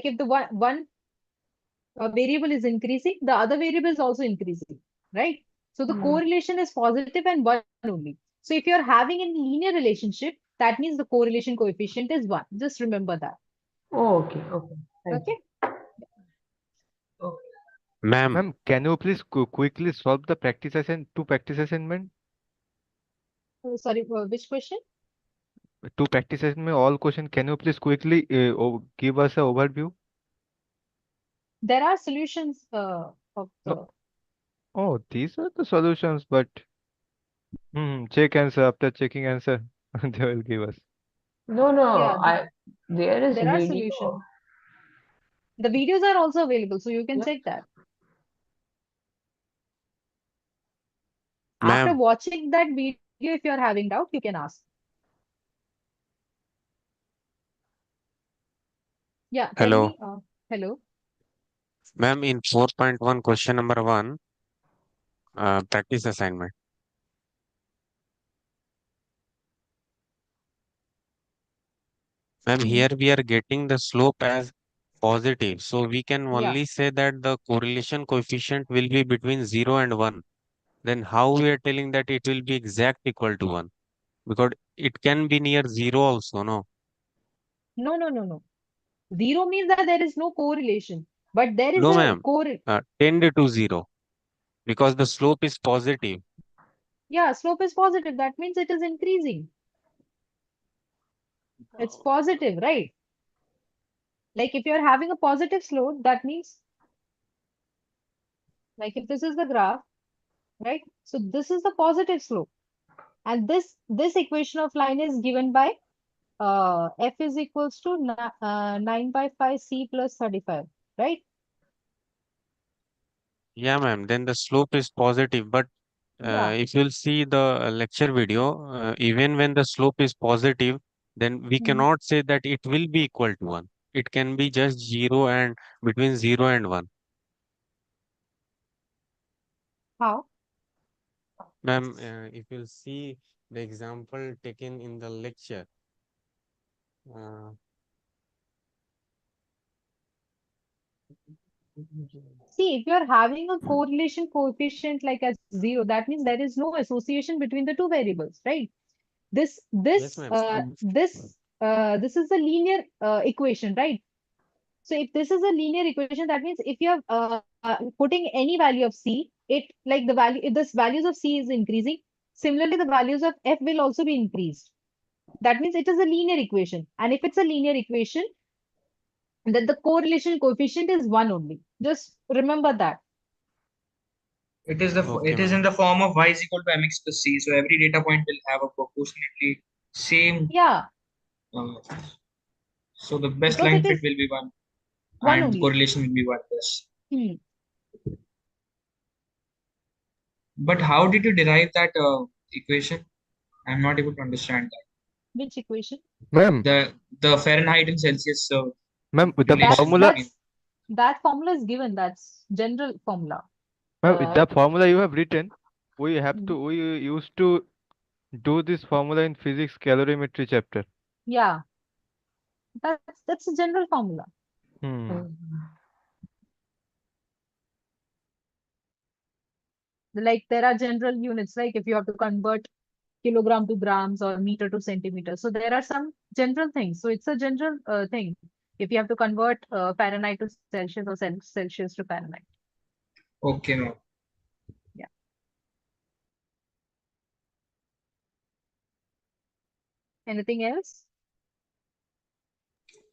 if the one variable is increasing, the other variable is also increasing, right? So the correlation is positive and one only. So if you're having a linear relationship, that means the correlation coefficient is one. Just remember that. Oh, okay. Okay. Thank you. Okay. Okay. Ma'am, Ma'am, can you please quickly solve the two practice assignment? Sorry, which question? Two practice assignment, all question. Can you please quickly give us an overview? There are solutions of No. the. Oh, these are the solutions, but check answer. After checking answer, they will give us. No, no. Yeah, There is there are video. solutions. The videos are also available, so you can Yeah. check that. After ma'am, watching that video, if you're having doubt, you can ask. Yeah, tell hello. me. Hello. Ma'am, in 4.1, question number 1, practice assignment. Ma'am, here we are getting the slope as positive. So we can Yeah. only say that the correlation coefficient will be between 0 and 1. Then how we are telling that it will be exact equal to 1? Because it can be near 0 also, no? No, no, no, no. Zero means that there is no correlation, but there is No, a ma'am. Tend to 0 because the slope is positive. Yeah, slope is positive. That means it is increasing. It's positive, right? Like if you're having a positive slope, that means like if this is the graph, right? So this is the positive slope. And this equation of line is given by f is equals to 9 by 5 c plus 35, right? Yeah, ma'am. Then the slope is positive. But Yeah. if you'll see the lecture video, even when the slope is positive, then we Hmm. cannot say that it will be equal to 1. It can be just 0 and between 0 and 1. How? Ma'am, if you'll see the example taken in the lecture, See, if you're having a correlation coefficient like as 0, that means there is no association between the two variables, right? This yes, this ma'am. uh, this is a linear equation, right? So if this is a linear equation, that means if you are putting any value of c, it like the value if this values of c is increasing, similarly the values of f will also be increased. That means it is a linear equation, and if it's a linear equation, then the correlation coefficient is one only. Just remember that. It is Okay, it is ma'am. in the form of y is equal to mx plus c. So every data point will have a proportionately same. Yeah, So the best because line it fit is will be 1, one and the only. correlation will be 1. Yes. Hmm. But how did you derive that equation? I'm not able to understand that. Which equation? Ma'am, The Fahrenheit and Celsius ma'am, the relation formula, between. That formula is given. That's general formula. the formula you have written, we Hmm. used to do this formula in physics calorimetry chapter. Yeah, that's a general formula. Like there are general units, like if you have to convert kilogram to grams or meter to centimeters. So there are some general things. So it's a general thing. If you have to convert Fahrenheit to Celsius or Celsius to Fahrenheit. Okay, no. Yeah. Anything else?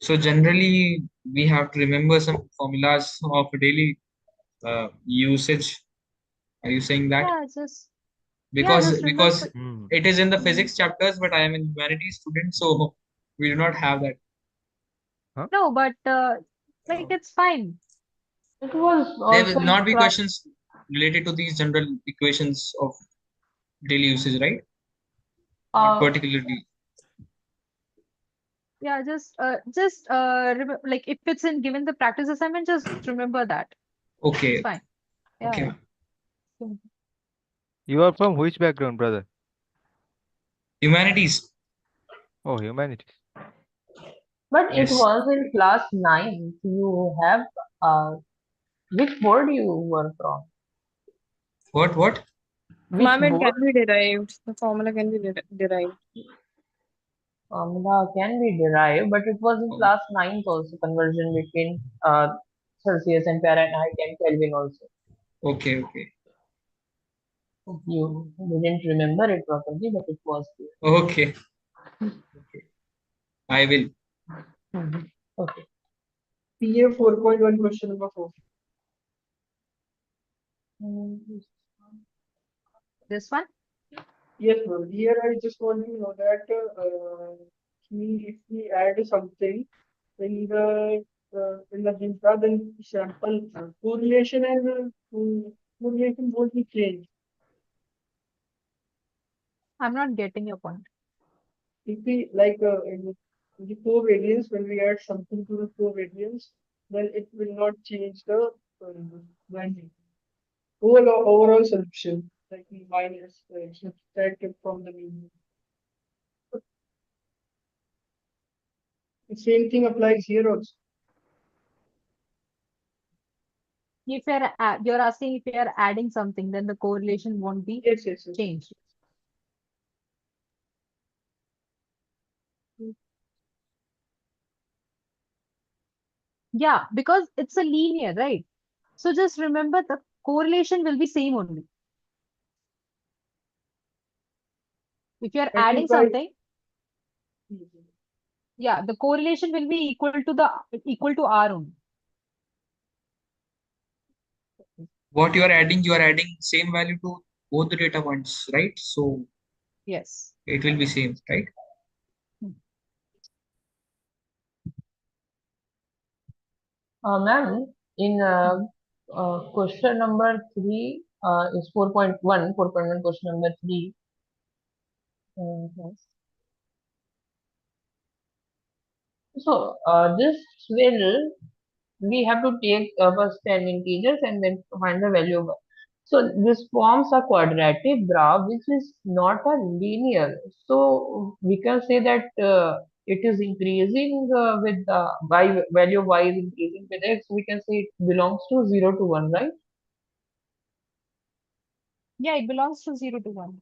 So generally, we have to remember some formulas of daily usage. Are you saying that? Yeah, just Because remember. it is in the Hmm. physics chapters, but I am a humanities student, so we do not have that. Huh? No, but like it's fine. It was There also will in not be class. questions related to these general equations of daily usage, right? Not particularly. Yeah, just like if it's in given the practice assignment, just remember that. It's Okay. fine. Yeah, Okay, yeah. ma'am. You are from which background, brother? Humanities. Oh, humanities. But it Yes. was in class 9. You have which board you were from? What? Which Ma'am, it board? can be derived. The formula can be derived. Formula can be derived, but it was in Oh, class 9th also, conversion between Celsius and Fahrenheit and Kelvin also. okay, okay. You didn't remember it properly, but it was there. Okay. Okay. I will. Okay. PA 4.1 question number 4. This one? Yes, ma'am. Here I just want to know that if we add something in the data, then sample correlation and correlation won't be changed. I'm not getting your point. If we in the covariance, when we add something to the covariance, then it will not change the value. Overall solution, like minus subtracted from the mean. The same thing applies here also. If you're asking if you're adding something, then the correlation won't be Yes. changed. Yeah, because it's a linear, right? So just remember the correlation will be same only. If you're That is adding why something, yeah, the correlation will be equal to R only. What you are adding same value to both the data points, right? So Yes. it will be same, right? Ma'am, in question number 3 is 4.1 question number 3. Yes. So this will, we have to take first 10 integers and then find the value of 1. So this forms a quadratic graph which is not a linear. So we can say that it is increasing with the y value of y is increasing with x. We can say it belongs to 0 to 1, right? Yeah, it belongs to 0 to 1.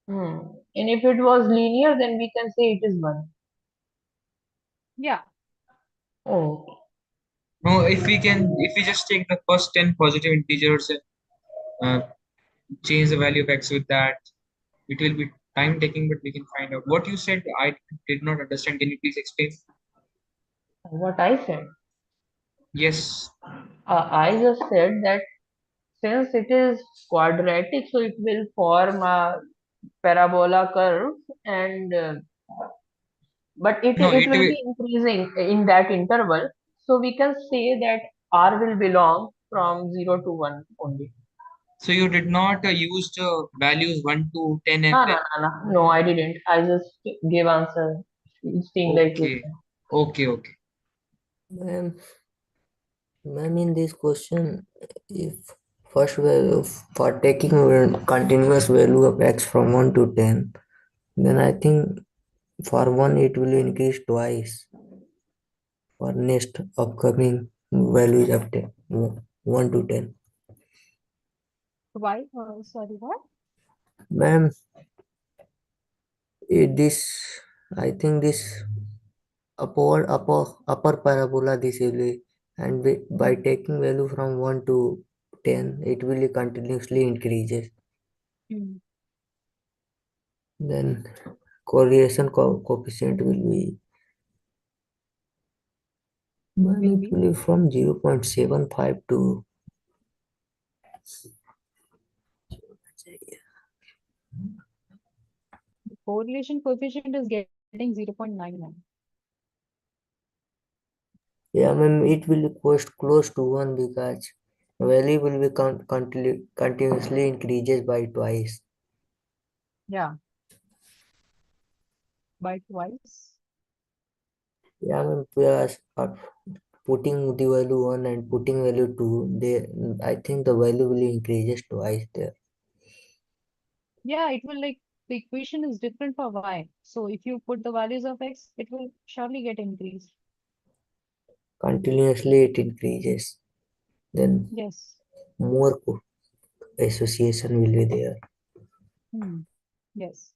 And if it was linear, then we can say it is 1. Yeah. Oh, No, if we just take the first 10 positive integers and change the value of x with that, it will be time taking, but we can find out. What you said, I did not understand. Can you please explain? what I said. Yes. I just said that since it is quadratic, so it will form a parabola curve, and but No, it it will will. be increasing in that interval. So we can say that R will belong from 0 to 1 only. So you did not use the values 1 to 10 and No, then. no, no, no. No, I didn't. I just gave answer seeing the Okay. equation. Okay, okay. Ma'am, in this question, if first value for taking continuous value of x from 1 to 10, then I think for 1 it will increase twice for next upcoming values of 10, 1 to 10. Why? Sorry, what? Ma'am, I think this upper parabola this will be, and by taking value from 1 to 10, it will continuously increases. Then correlation coefficient will be from 0.75 to The correlation coefficient is getting 0.99. yeah, ma'am, it will be close to 1 because value will be continuously increases by twice. Yeah. By twice. Yeah, ma'am, plus putting the value 1 and putting value 2, I think the value will increases twice there. Yeah, it will like the equation is different for y. So if you put the values of x, it will surely get increased. Continuously it increases. Then Yes. more association will be there. Yes.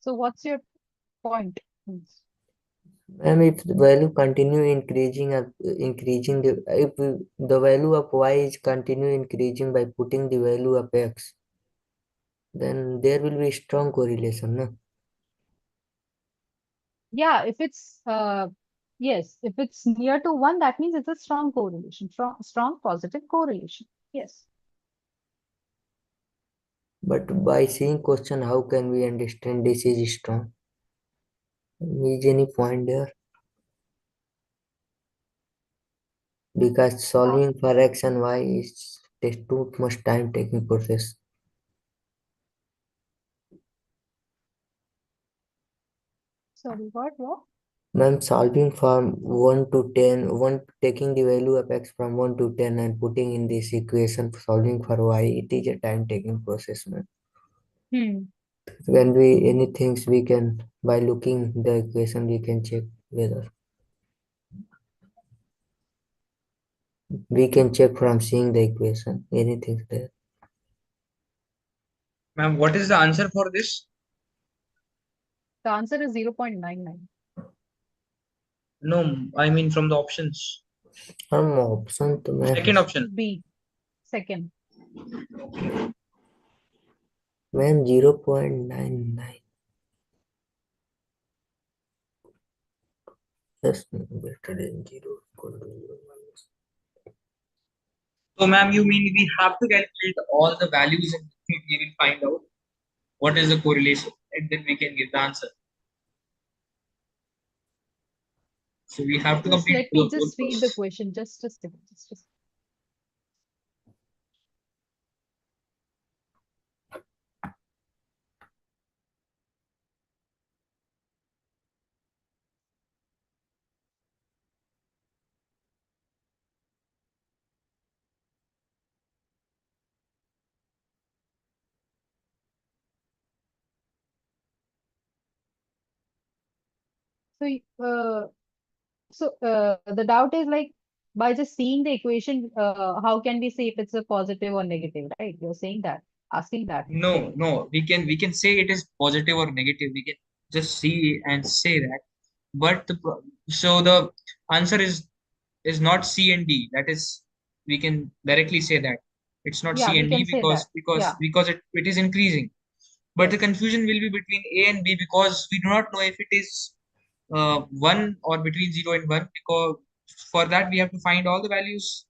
So what's your point? And if the value continue increasing if the value of y is continue increasing by putting the value of x, then there will be strong correlation, no? Yeah, if it's yes, if it's near to 1, that means it's a strong correlation, strong positive correlation. Yes. But by seeing question, how can we understand this is strong? Is any point there? Because solving for x and y is too much time taking process. Sorry, what? Ma'am, solving from 1 to 10, taking the value of x from 1 to 10 and putting in this equation, solving for y, it is a time taking process, ma'am. When any things we can, by looking the equation, we can check whether. We can check from seeing the equation, anything there. Ma'am, what is the answer for this? The answer is 0.99. No, I mean from the options. Option to ma'am. Second option. B. Second. Ma'am, 0.99. Just better than 0. So, ma'am, you mean we have to calculate all the values and we will find out what is the correlation and then we can give the answer. So we have to Just complete let me both just read the process. question. Just a second. So the doubt is like, by just seeing the equation, how can we say if it's a positive or negative, right? You're saying that, asking that. No, we can say it is positive or negative. We can just see and say that. But so the answer is not C and D. That is, we can directly say that it's not Yeah, C we and D can say that. Yeah. because it is increasing. But the confusion will be between A and B because we do not know if it is 1 or between 0 and 1, because for that we have to find all the values.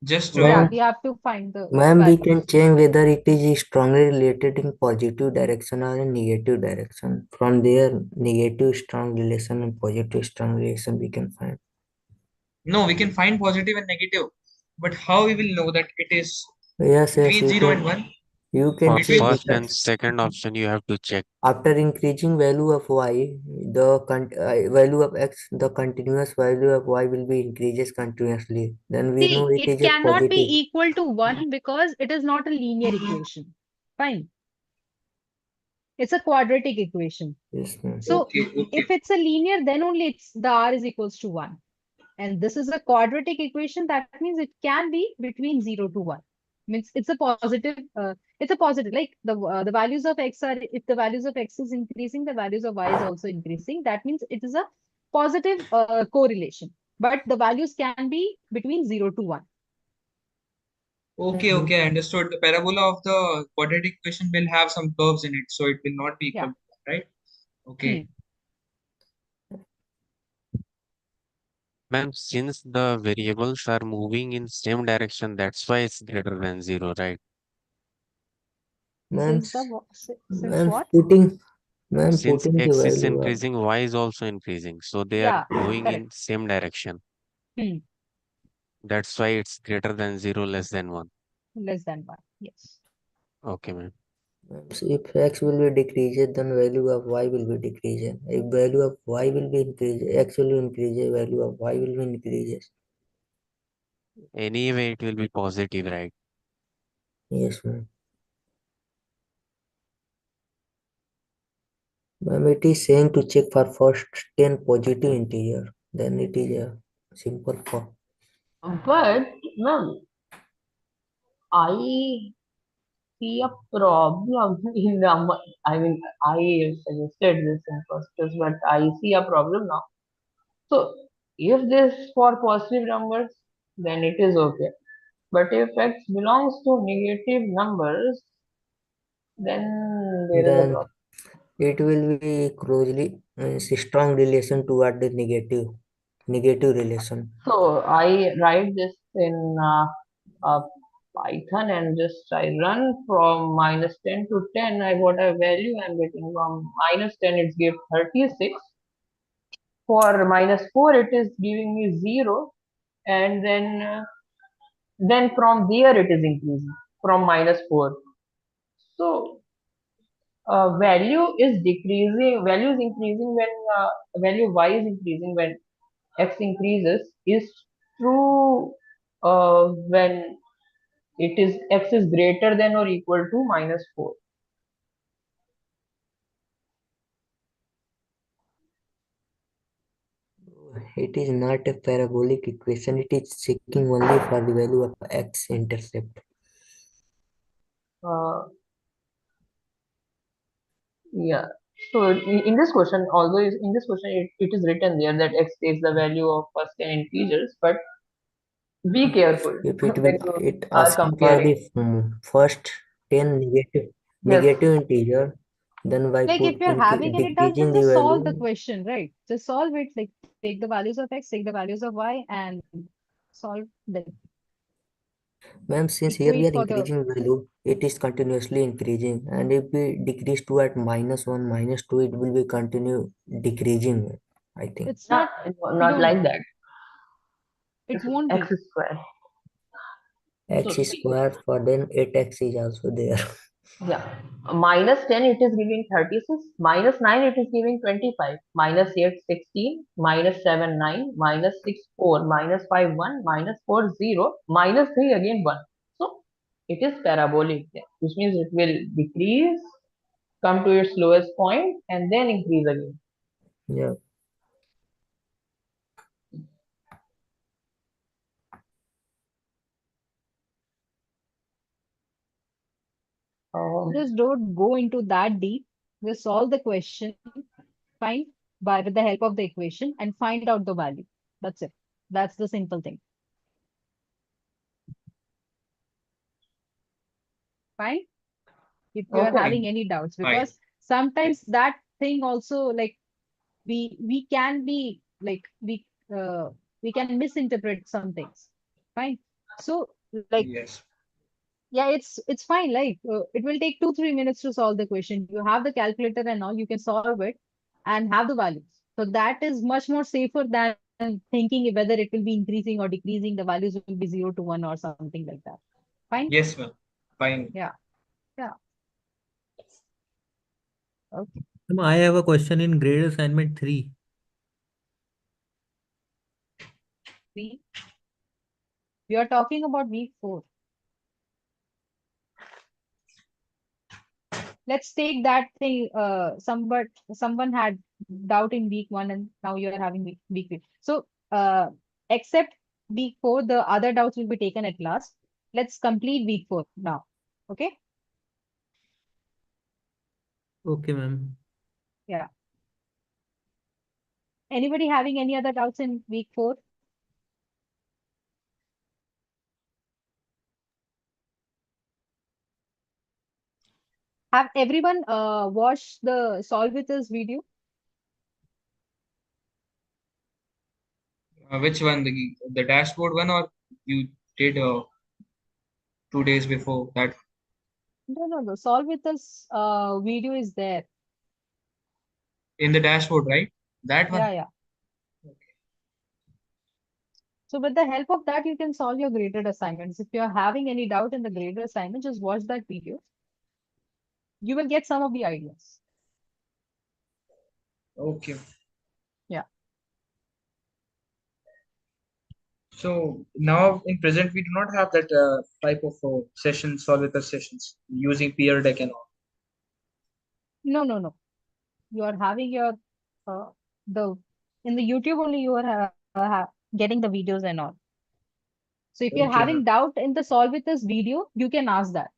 Just Yeah, we have to find the Ma'am, we values. can check whether it is strongly related in positive direction or in negative direction. From there, negative strong relation and positive strong relation we can find. no, we can find positive and negative, but how we will know that it is Yes, between you 0 can, and 1? you can For check first and because second option, you have to check. after increasing value of y, the value of x, the continuous value of y will be increases continuously. Then we know See, it it is a cannot be positive. equal to 1 because it is not a linear equation. Fine. It's a quadratic equation. Yes, ma'am. So if it's a linear, then only the r is equals to 1. And this is a quadratic equation. That means it can be between 0 to 1. Means it's a positive. Like the values of x are, if the values of x is increasing, the values of y is also increasing. That means it is a positive correlation. But the values can be between 0 to 1. Okay, I understood. The parabola of the quadratic equation will have some curves in it, so it will not be equal, right? Okay. Ma'am, since the variables are moving in same direction, that's why it's greater than 0, right? Ma'am, Since what? putting Since the x is value of increasing, y is also increasing. So they are Yeah, going in correct. same direction. That's why it's greater than 0, less than 1. Less than 1. Yes. Okay, ma'am. So if x will be decreased, then value of y will be decreased. If value of y will be increased, x will increase, value of y will be increases. Anyway, it will be positive, right? Yes, ma'am. Ma'am, it is saying to check for first 10 positive integer. Then it is a simple for. But ma'am, I see a problem in the. I mean, I suggested this in first place, but I see a problem now. So if this for positive numbers, then it is okay. But if x belongs to negative numbers, then there is a Then problem. it will be closely strong relation toward the negative relation. So I write this in Python and just I run from -10 to 10. I got a value I'm getting from -10. It's give 36. For -4, it is giving me 0, and then from there it is increasing from -4. So value is decreasing. Value is increasing when value y is increasing when x increases is true when it is x is greater than or equal to -4. It is not a parabolic equation. It is checking only for the value of x-intercept. Yeah. So in this question, although in this question it is written there that x takes the value of first 10 integers, but be careful If it when will, you it are asking for the comparing. first 10 Yes. negative integer, then by Like if you're having any doubt, decreasing then the just solve the value. question, right? Just solve it, like take the values of x, take the values of y, and solve them. Ma'am, since here we Equate are for the increasing value, it is continuously increasing, and if we decrease to at -1, -2, it will be continue decreasing, I think. it's not we Not don't like know. that. It It's won't x be. square. X So see, square, for then 8x is also there. yeah, -10 it is giving 36, -9 it is giving 25, -8 16, -7 9, -6 4, -5 1, -4 0, -3 again 1. So it is parabolic there, which means it will decrease, come to its lowest point, and then increase again. Yeah. Just don't go into that deep. Just solve the question, find by with the help of the equation, and find out the value. That's it. That's the simple thing. Fine. If you are Okay. having any doubts, Fine. because sometimes that thing also, like we can be like we can misinterpret some things. Fine. So like Yes. yeah, it's fine. Like it will take 2-3 minutes to solve the question. You have the calculator and all, you can solve it and have the values. So that is much more safer than thinking whether it will be increasing or decreasing. The values will be 0 to 1 or something like that. Fine. Yes, ma'am. Fine. Yeah. Yeah. Okay. Ma'am, I have a question in grade assignment 3. We are talking about week 4. Let's take that thing. Someone had doubt in week 1, and now you are having week 3. So except week 4, the other doubts will be taken at last. Let's complete week 4 now. Okay. Okay, ma'am. Yeah. Anybody having any other doubts in week 4? Have everyone watched the Solve With Us video? Which one? The dashboard one, or you did 2 days before that? No. The Solve With Us video is there. In the dashboard, right? That one? Yeah. So with the help of that, you can solve your graded assignments. If you're having any doubt in the graded assignment, just watch that video. You will get some of the ideas. Okay. Yeah. So now in present, we do not have that type of sessions, solve with us sessions using peer deck and all. No. you are having your the in the YouTube only you are getting the videos and all. So if you're Okay, having ma'am. doubt in the solve with this video, you can ask that.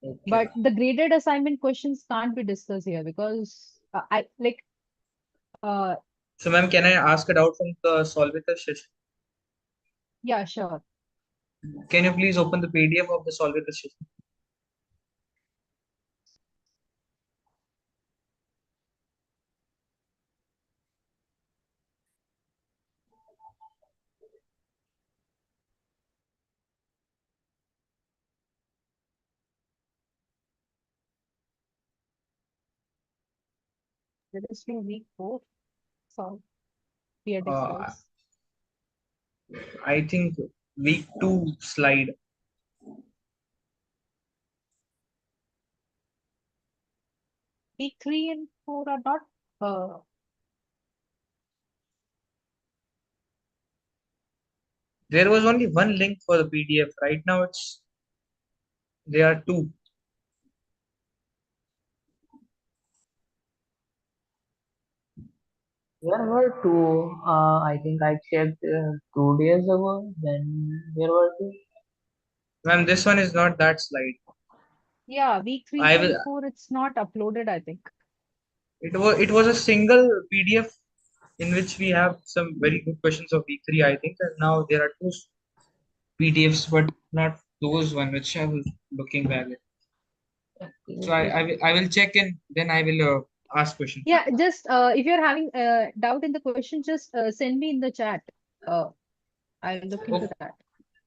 Okay, But ma'am. the graded assignment questions can't be discussed here because I like uh So, ma'am, can I ask a doubt from the Solvitor session? yeah, sure. Can you please open the PDF of the Solvitor session? Let us do week 4 solve weird Uh, exercise. I think week 2 slide. Week 3 and 4 are not There was only one link for the PDF. Right now, there are two. There were two. I think I checked 2 days ago. Then there were two. Ma'am, this one is not that slide. yeah, week 3 I and will. 4 it's not uploaded, I think. It was a single PDF in which we have some very good questions of week 3, I think, and now there are two PDFs, but not those one which I was looking back at. So I will check and then I will ask questions. Yeah, just if you're having doubt in the question, just send me in the chat. I'll look into that.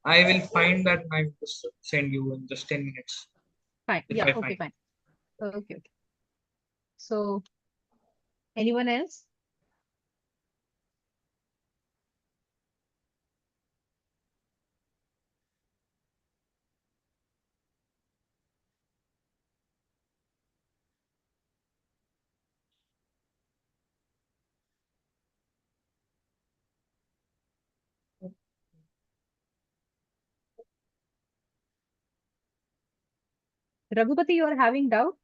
I will find that and I will just send you in just 10 minutes. Fine. If Yeah, I okay, find. fine. Okay. So, anyone else? Raghupati, you are having doubt?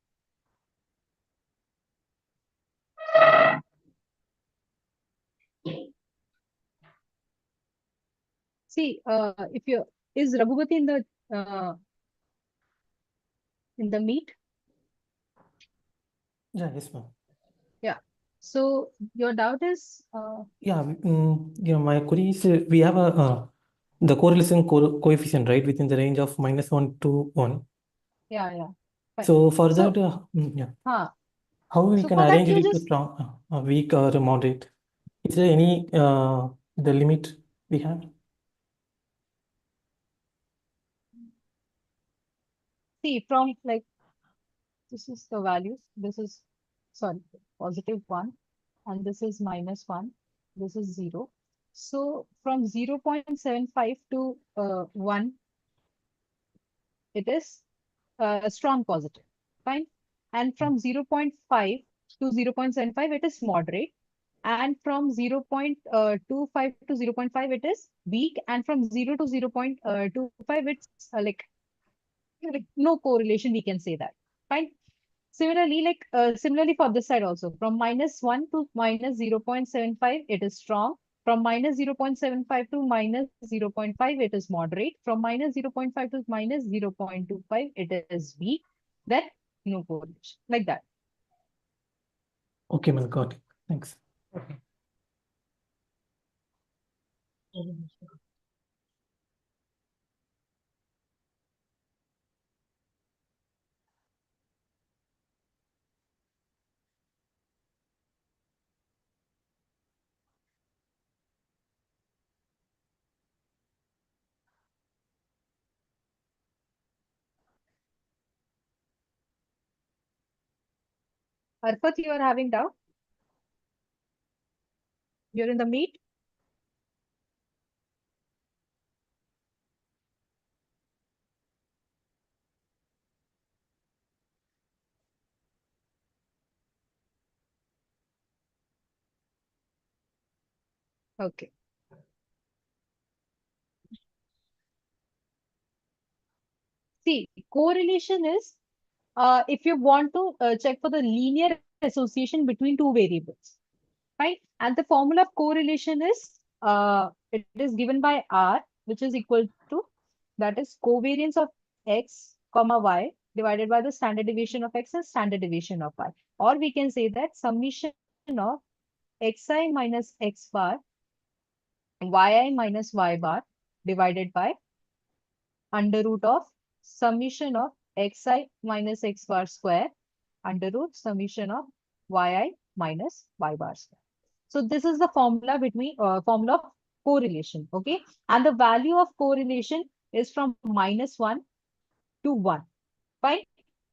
See, if you is Raghupati in the meet? Yeah, yes, ma'am. Yeah. So your doubt is Yeah, my query is we have the correlation coefficient, right, within the range of -1 to 1. yeah. Fine. So for So, that, yeah, huh. how we So can for that arrange you it to just strong, weak or moderate? Is there any the limit we have? see from like this is the value. This is sorry, +1, and this is -1. This is 0. So from 0.75 to 1, it is a strong positive. Fine. And from 0.5 to 0.75, it is moderate. And from 0.25 to 0.5, it is weak. And from 0 to 0.25, it's like no correlation, we can say that. Fine. Similarly for this side also, from -1 to -0.75, it is strong. From -0.75 to -0.5, it is moderate. From -0.5 to -0.25, it is weak. Then no correlation. Like that. Okay, man, got it. Thanks. Arpat, you are having doubt? You're in the meet? Okay. See, correlation is if you want to check for the linear association between two variables, right? And the formula of correlation is it is given by R, which is equal to, that is covariance of x comma y divided by the standard deviation of x and standard deviation of y. Or we can say that summation of xi minus x bar yi minus y bar divided by under root of summation of xi minus x bar square under root summation of yi minus y bar square. So this is the formula between formula of correlation, okay? And the value of correlation is from -1 to 1, fine?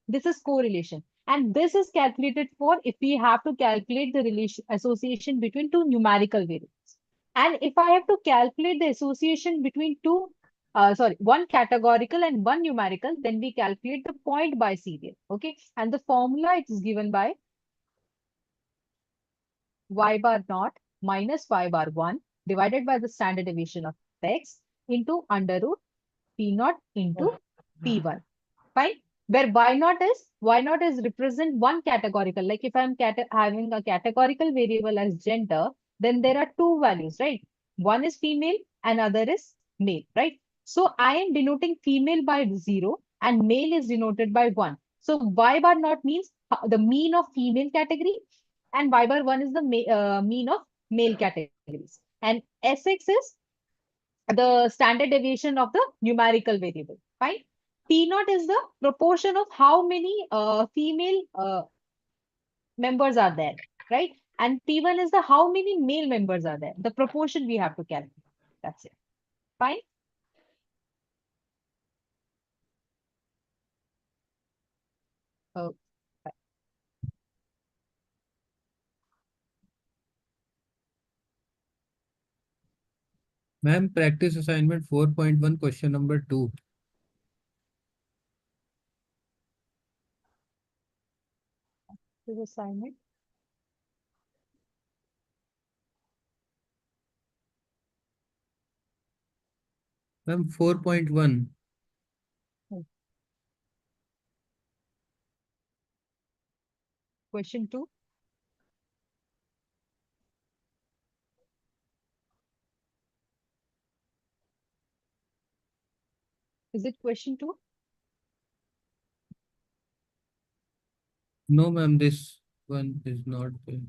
This is correlation. And this is calculated for if we have to calculate the relation association between two numerical variables. And if I have to calculate the association between one categorical and one numerical, then we calculate the point by serial, okay? And the formula it is given by y bar naught minus y bar 1 divided by the standard deviation of x into under root p naught into p1. Fine. Where y naught is represent one categorical. Like if I'm having a categorical variable as gender, then there are two values, right? One is female and other is male, right? So I am denoting female by 0 and male is denoted by 1. So y bar naught means the mean of female category and y bar 1 is the mean of male categories. And Sx is the standard deviation of the numerical variable, fine? P naught is the proportion of how many female members are there, right? And P1 is the how many male members are there. The proportion we have to calculate. That's it. Fine. Oh, fine. Ma'am, practice assignment 4.1, question number 2. This assignment. Ma'am, 4.1. Question 2. Is it question 2? No, ma'am, this one is not there.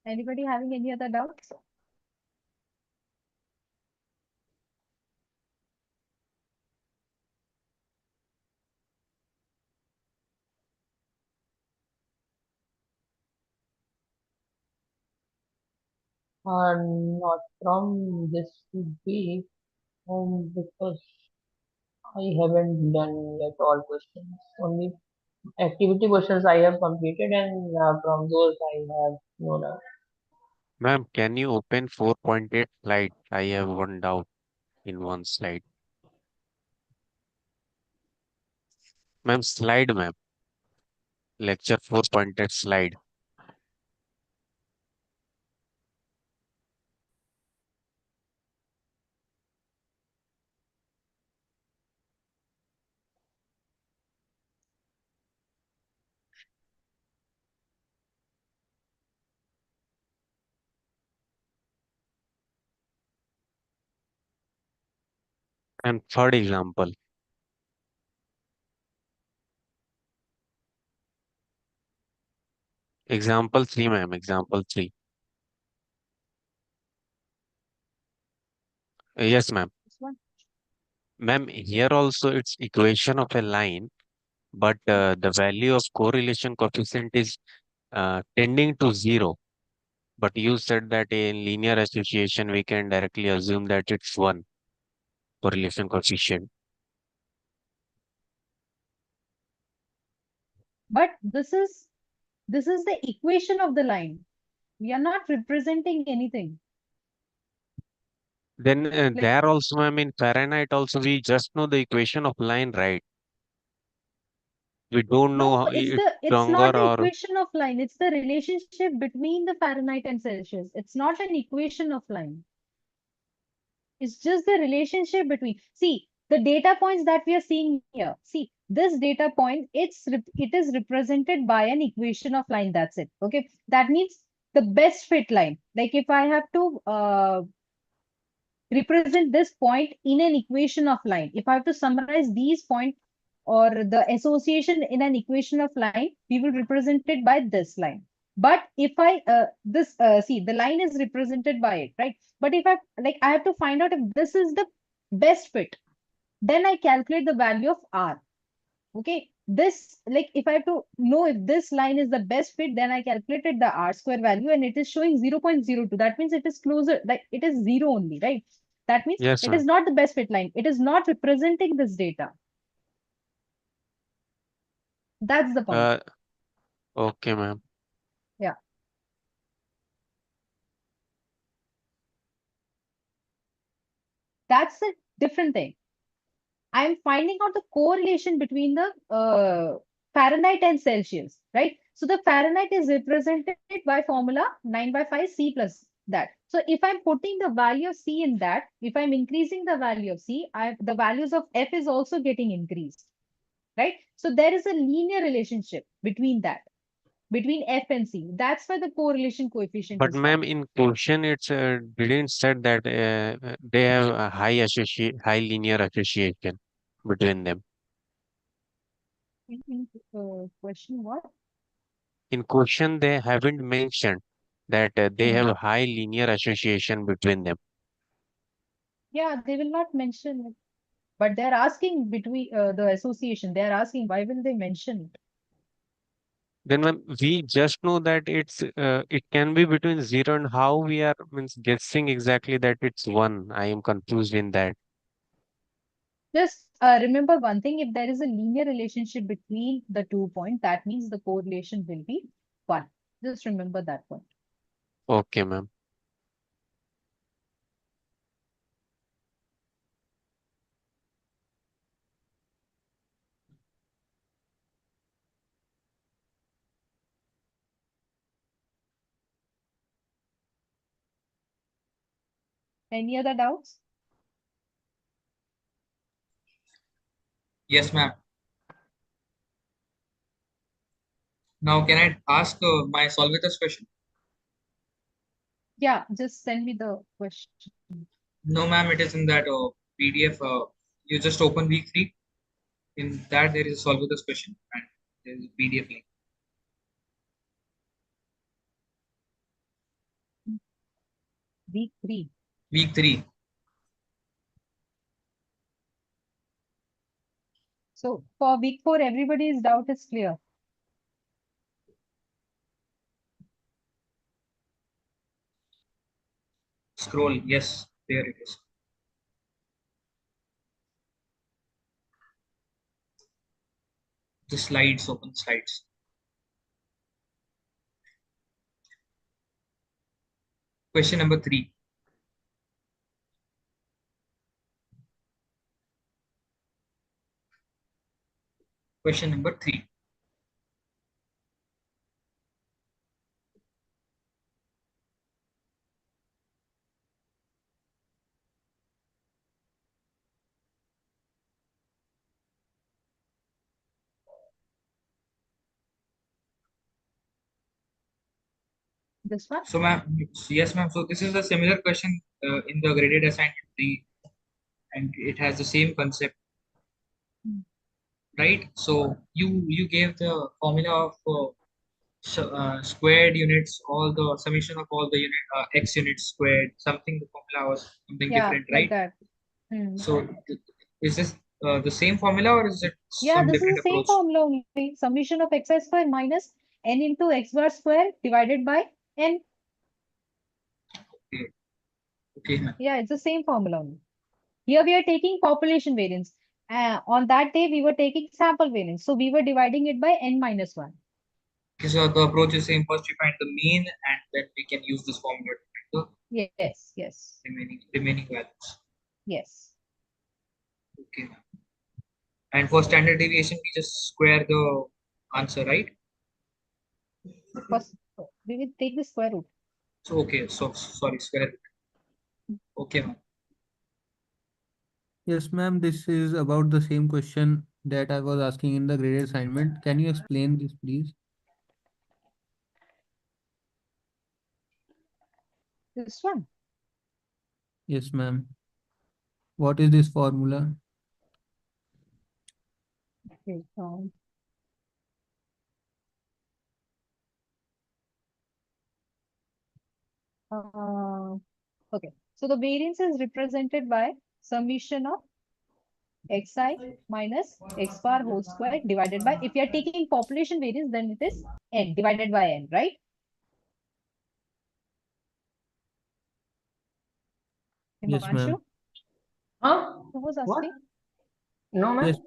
Anybody having any other doubts? Not from this week, because I haven't done yet all questions. Only activity questions I have completed, and from those I have no doubt. Ma'am, can you open 4.8 slide? I have one doubt in one slide. Ma'am, slide, ma'am. Lecture 4.8 slide. And third example. Example 3, ma'am. Example 3. Yes, ma'am. This one. Ma'am, here also it's equation of a line, but the value of correlation coefficient is tending to 0. But you said that in linear association, we can directly assume that it's 1 correlation coefficient. But this is the equation of the line. We are not representing anything. Then Like, there also, ma'am, in Fahrenheit also, we just know the equation of line, right? We don't know no, how it's it's not stronger the or equation of line. It's the relationship between the Fahrenheit and Celsius. It's not an equation of line. It's just the relationship between. See, the data points that we are seeing here. See, this data point, it is represented by an equation of line. That's it. Okay. That means the best fit line. Like if I have to represent this point in an equation of line, if I have to summarize these points or the association in an equation of line, we will represent it by this line. But if I see, the line is represented by it, right? But if I have to find out if this is the best fit, then I calculate the value of R. Okay, this, like if I have to know if this line is the best fit, then I calculated the R square value and it is showing 0.02. That means it is closer, like it is 0 only, right? That means yes, it is ma'am. not the best fit line. It is not representing this data. That's the point. Okay, ma'am. Yeah. That's a different thing. I'm finding out the correlation between the Fahrenheit and Celsius, right? So the Fahrenheit is represented by formula 9/5 C plus that. So if I'm putting the value of C in that, if I'm increasing the value of C, the values of F is also getting increased, right? So there is a linear relationship between that, between F and C. That's why the correlation coefficient But is 1. ma'am, in question, it's didn't said that they have a high linear association between them. Question what? In question, they haven't mentioned that they have a high linear association between them. Yeah, they will not mention it. But they're asking between the association. They're asking why will they mention it? Then ma'am, we just know that it can be between 0 and how we are means guessing exactly that it's 1. I am confused in that. Just remember one thing, if there is a linear relationship between the 2 points, that means the correlation will be 1. Just remember that point. Okay, ma'am. Any other doubts? Yes, ma'am. Now, can I ask my Solvitus question? Yeah, just send me the question. No, ma'am, it is in that PDF. You just open week 3. In that, there is a Solvitus question and there is a PDF link. Week 3. Week 3. So for week 4, everybody's doubt is clear. Scroll. Yes, there it is. The slides, open slides. Question number 3. Question number 3. This one? So, ma'am, yes, ma'am. So, this is a similar question in the graded assignment 3. and it has the same concept, Hmm. right? So you gave the formula of squared units, all the summation of all the x units squared, something the formula was something Yeah, different, like right? that. Hmm. So is this the same formula or is it Yeah, some this is different the same approach? formula only. Summation of xi square minus n into x bar square divided by n. Okay, okay, ma'am. Yeah, it's the same formula only. Here we are taking population variance. On that day, we were taking sample variance. So we were dividing it by n minus 1. Okay, so the approach is same. First we find the mean, and then we can use this formula to find Yes, yes, the remaining values. yes. Okay, ma'am. And for standard deviation, we just square the answer, right? First, we will take the square root. So okay, so sorry, square root. Okay, ma'am. Yes, ma'am, this is about the same question that I was asking in the graded assignment. Can you explain this, please? This one. Yes, ma'am. What is this formula? Okay. Okay. So the variance is represented by summation of xi minus x bar whole square divided by, if you are taking population variance, then it is n divided by n, right? Yes, ma'am. Himanshu, Huh? who was What? asking? No, ma'am. Yes,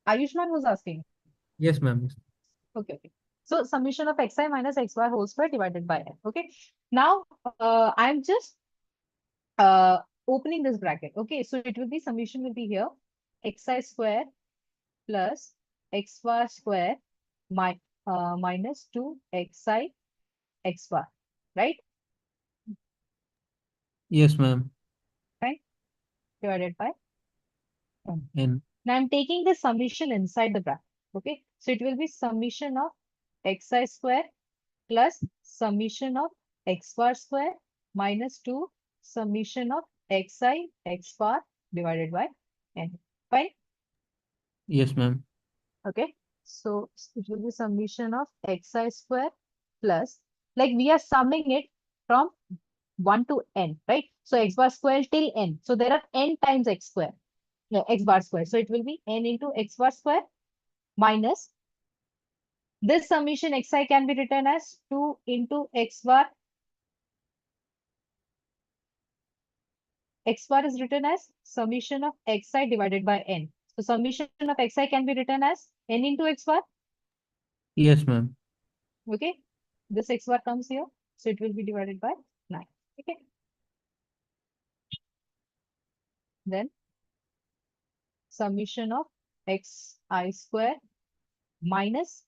Ayushman was asking. yes, ma'am. Okay, okay. So summation of xi minus x bar whole square divided by n. Okay. Now I'm just opening this bracket. Okay, so it will be summation will be here xi square plus x bar square minus 2 xi x bar, right? Yes, ma'am. Right? Divided by n. And Now I'm taking the summation inside the bracket. Okay, so it will be summation of xi square plus summation of x bar square minus 2 summation of xi x bar divided by n. Fine. yes, ma'am. Okay, so it will be summation of xi square plus, like we are summing it from 1 to n, right? So x bar square till n. So there are n times x square, no, x bar square. So it will be n into x bar square minus this summation xi can be written as 2 into x bar. X bar is written as summation of xi divided by n. So summation of xi can be written as n into x bar. Yes, ma'am. Okay, this x bar comes here, so it will be divided by 9. Okay, then summation of xi square minus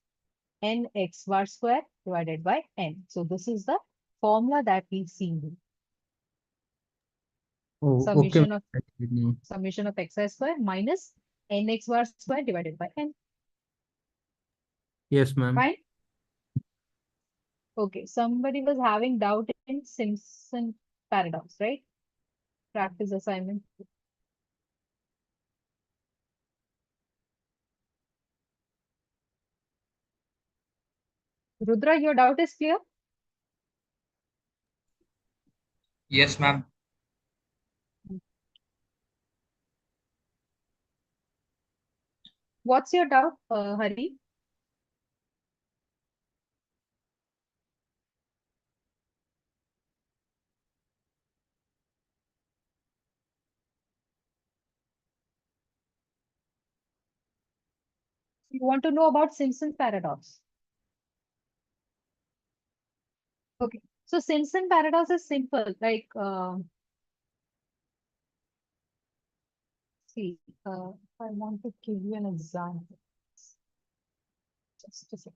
n x bar square divided by n. So this is the formula that we see here. Oh, okay, Summation of ma'am. xi square minus n x bar square divided by n. Yes, ma'am. Fine. Okay, somebody was having doubt in Simpson paradox, right? Practice assignment. Rudra, your doubt is clear? Yes, ma'am. What's your doubt, Hari? You want to know about Simpson paradox? Okay, so Simpson paradox is simple. Like, see, I want to give you an example. Just a second.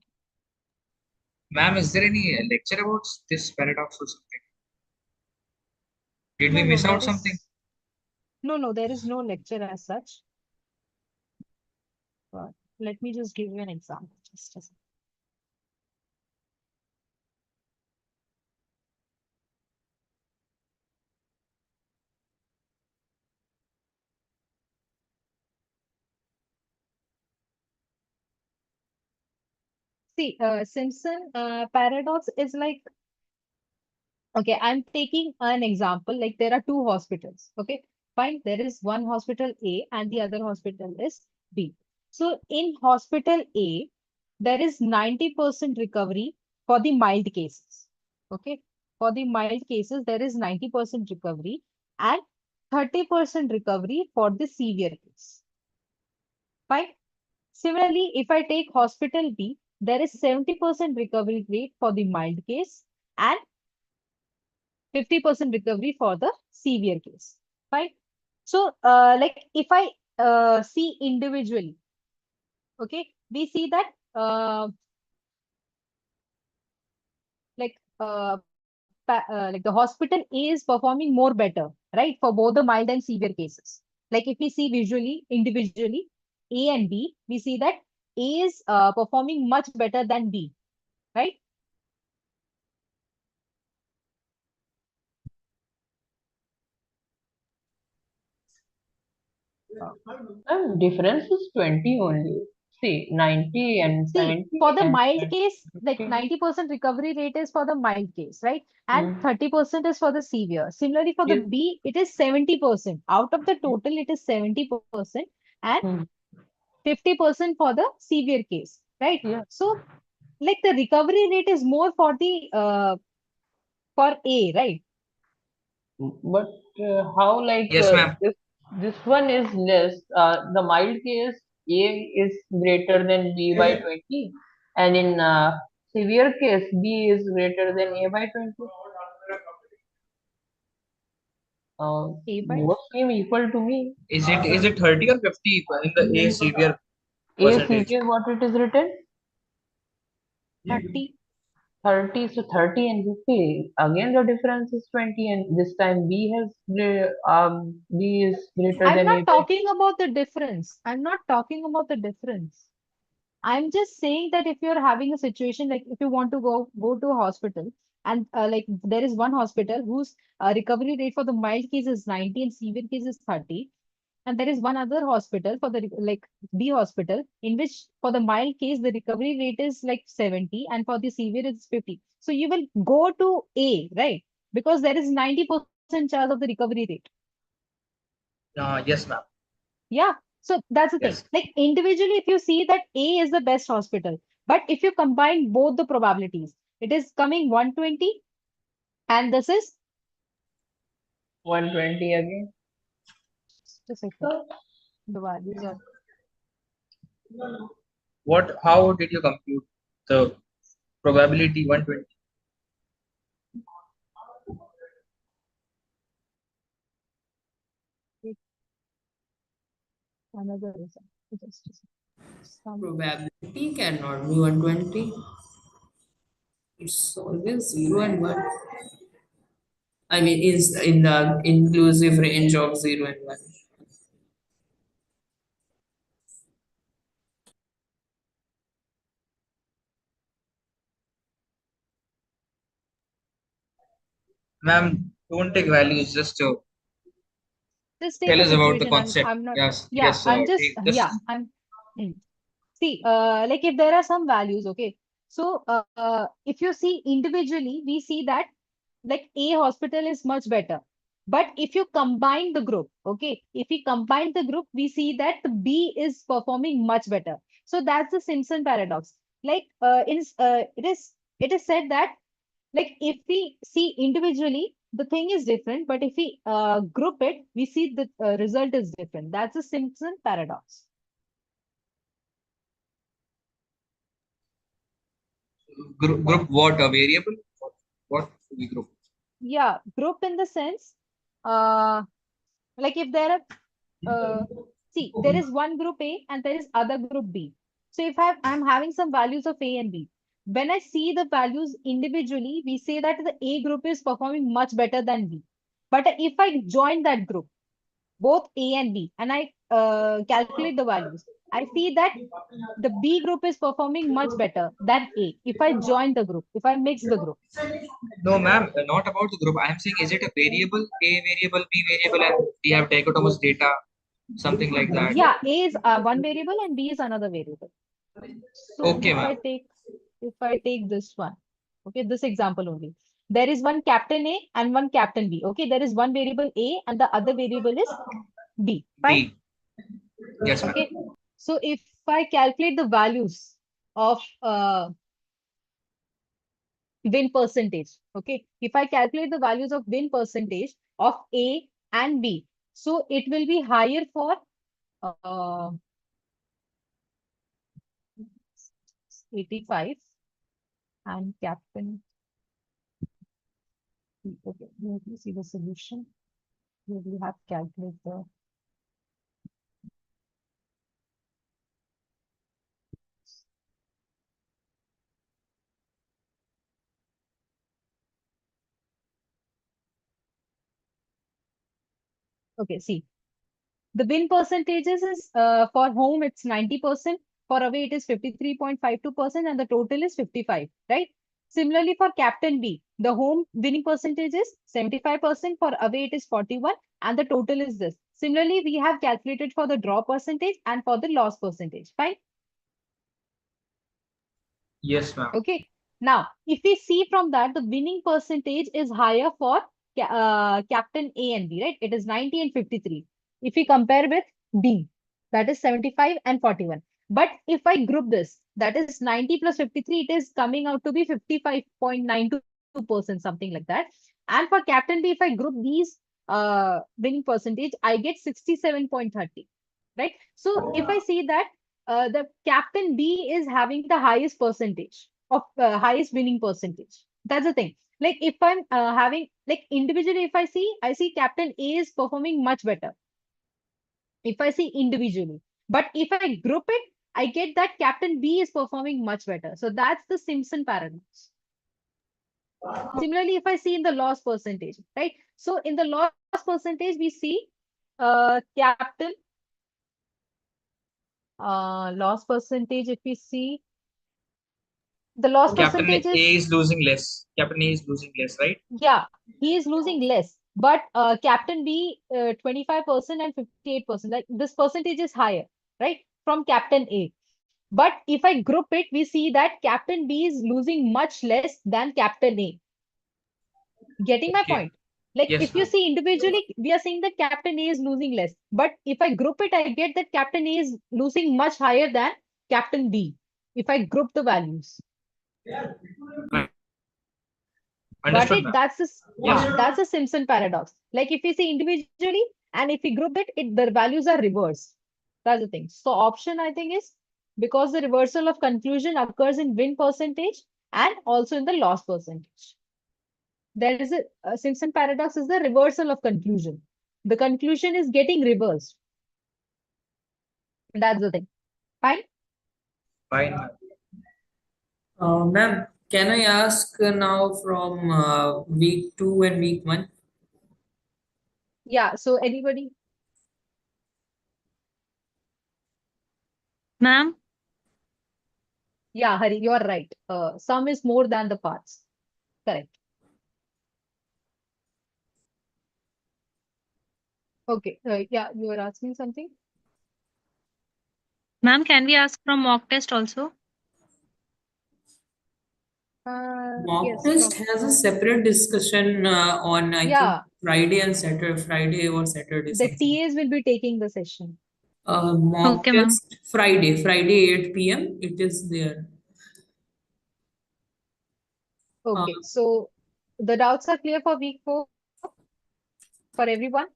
Ma'am, is there any lecture about this paradox or something? Did we No, miss there out something? no, there is no lecture as such. But let me just give you an example. Just a second. See, Simpson paradox is like, okay, I'm taking an example. Like there are two hospitals. Okay, fine. There is one hospital A and the other hospital is B. So in hospital A, there is 90% recovery for the mild cases. Okay, for the mild cases, there is 90% recovery and 30% recovery for the severe case. Fine. Similarly, if I take hospital B, there is 70% recovery rate for the mild case and 50% recovery for the severe case. Fine. So, like if I see individually, okay, we see that like like the hospital A is performing more better, right, for both the mild and severe cases. Like if we see visually, individually, A and B, we see that A is performing much better than B, right? Difference is 20 only. See, 90 and See, 70 for the and mild case, like 50. 90% recovery rate is for the mild case, right? And Mm. 30% is for the severe. Similarly, for the Yes. B, it is 70%. Out of the total, it is 70% and Mm. 50% for the severe case, right? Yeah. So, like the recovery rate is more for the for A, right? But how like Yes, ma'am. this one is less. The mild case A is greater than B by 20, and in severe case B is greater than A by 20. A by Both seem equal to me. Is it 30 or 50 in the A severe A percentage? severe, what it is written? 30. 30, so 30 and 50. Again, the difference is 20, and this time B is greater I'm than not A by talking about the difference. I'm not talking about the difference. I'm just saying that if you're having a situation like if you want to go to a hospital and like there is one hospital whose recovery rate for the mild case is 90 and severe case is 30, and there is one other hospital for the like B hospital in which for the mild case the recovery rate is like 70 and for the severe it's 50. So you will go to A, right? Because there is 90% chance of the recovery rate. Yes, ma'am. Yeah. So that's the thing. Yes. Like individually, if you see that A is the best hospital, but if you combine both the probabilities, it is coming 120 and this is 120 again. just a second. The values are How did you compute the probability 120? another result. Just a second. Probability cannot be 120. It's always 0 and 1. I mean, is in the inclusive range of 0 and 1. Ma'am, don't take values, just Just take tell a us about the situation. concept. I'm not. Yes, Yeah, yes, I'm just. take just Yeah, I'm. mm. See, like if there are some values, okay. So, if you see individually, we see that like A hospital is much better. But if you combine the group, okay, if we combine the group, we see that the B is performing much better. So that's the Simpson paradox. Like, it is said that like if we see individually, the thing is different, but if we group it, we see the result is different. That's the Simpson paradox. group what a variable? What do we group? Yeah, group in the sense, uh, like if there are, see, there is one group A and there is other group B. So if I'm having some values of A and B, when I see the values individually, we say that the A group is performing much better than B. But if I join that group, both A and B, and I calculate the values, I see that the B group is performing much better than A. If I join the group, if I mix the group. No, ma'am, not about the group. I am saying, is it a variable, A variable, B variable, and we have dichotomous data, something like that? Yeah, A is one variable and B is another variable. So Okay, if I ma'am. take if I take this one, okay, this example only. There is one captain A and one captain B. Okay, there is one variable A and the other variable is B. Fine. B. Yes, ma'am. Okay. So if I calculate the values of win percentage, okay, if I calculate the values of win percentage of A and B, so it will be higher for 85 and captain. Okay, let me see the solution. Here we have calculate the okay, see. The win percentages is for home it's 90%, for away it is 53.52%, and the total is 55, right? Similarly, for captain B, the home winning percentage is 75%, for away it is 41, and the total is this. Similarly, we have calculated for the draw percentage and for the loss percentage, fine? Yes, ma'am. Okay. Now, if we see from that, the winning percentage is higher for captain A and B, right? It is 90 and 53. If we compare with B, that is 75 and 41. But if I group this, that is 90 plus 53, it is coming out to be 55.92%, something like that. And for captain B, if I group these winning percentage, I get 67.30, right? So if I see that the captain B is having the highest percentage of highest winning percentage. That's the thing. Like if I'm having like individually, if I see captain A is performing much better. If I see individually, but if I group it, I get that captain B is performing much better. So that's the Simpson paradox. Similarly, if I see in the loss percentage, right? So in the loss percentage, we see captain loss percentage. If we see the loss Captain percentage A is is losing less. Captain A is losing less, right? yeah, he is losing less. But captain B 25% and 58%. Like this percentage is higher, right? From captain A. But if I group it, we see that captain B is losing much less than captain A. Getting my Okay. point? Like Yes, if you ma'am. see individually, we are saying that captain A is losing less. But if I group it, I get that captain A is losing much higher than captain B. If I group the values. Got Understood, it? ma'am. That's a Simpson paradox. Like if we see individually and if we group it, the values are reversed. That's the thing. So option I think is because the reversal of conclusion occurs in win percentage and also in the loss percentage. There is a Simpson paradox is the reversal of conclusion. The conclusion is getting reversed. That's the thing. Fine? Fine, ma'am. Ma'am, can I ask now from week 2 and week 1? Yeah. So anybody? Ma'am? Yeah, Hari, you are right. Sum is more than the parts. Correct. Okay. Yeah, you were asking something? Ma'am, can we ask from mock test also? Mock Yes. test has a separate discussion on I think Yeah. Friday or Saturday The something. TAs will be taking the session. Mock Okay, ma'am. test Friday 8 p.m. It is there. Okay. So the doubts are clear for week 4 for everyone?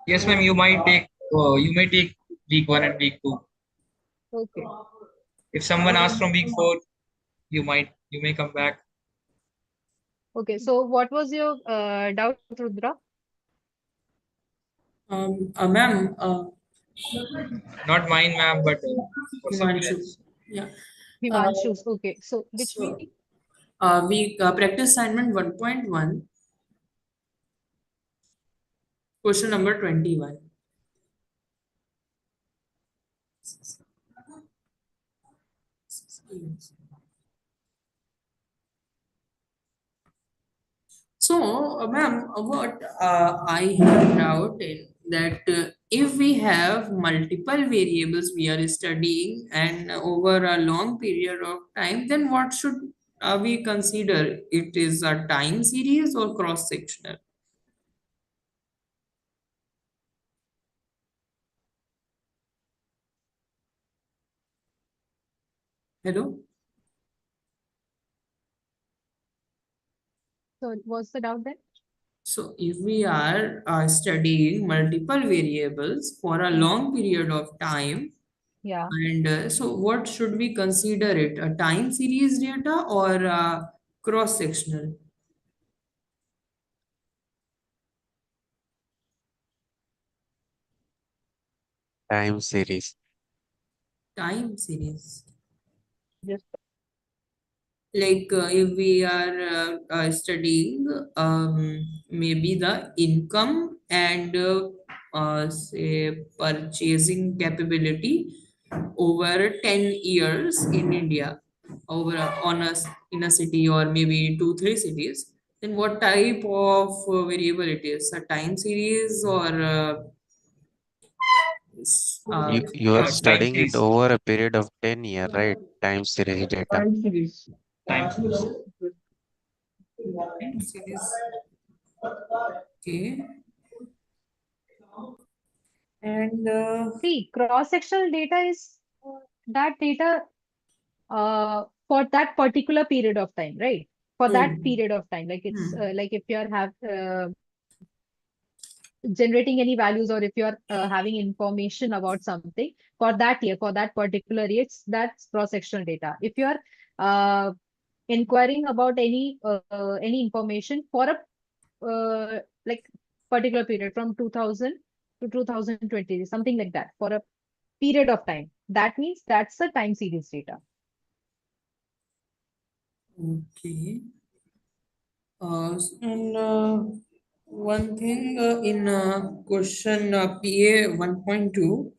Yes, ma'am. You may take week 1 and week 2. Okay. If someone asks from week 4, you may come back. Okay. So what was your doubt, Rudra? Ma'am, Not mine, ma'am, but for someone Himanshu. else. Yeah. Himanshu's. Okay. So which So, week? we practice assignment 1.1, question number 21. So, ma'am, what I have doubt in that if we have multiple variables we are studying and over a long period of time, then what should we consider? It is a time series or cross-sectional? Hello? So what's the doubt then? So if we are studying multiple variables for a long period of time, Yeah. and so what should we consider it? A time series data or cross-sectional? Time series. Time series. Yes. Like if we are studying maybe the income and say purchasing capability over 10 years in India over on us in a city or maybe 2 3 cities, then what type of variable it is, a time series or You are Time studying it series. over a period of 10 years, right? Time series data. Time series. Time series. time series. Okay. And See, cross-sectional data is that data for that particular period of time, right? For that period of time, like it's like if you are generating any values or if you are having information about something for that year, for that particular year, that's cross-sectional data. If you are inquiring about any information for a like particular period from 2000 to 2020, something like that, for a period of time, that means that's the time series data. okay. And one thing in question PA 1.2,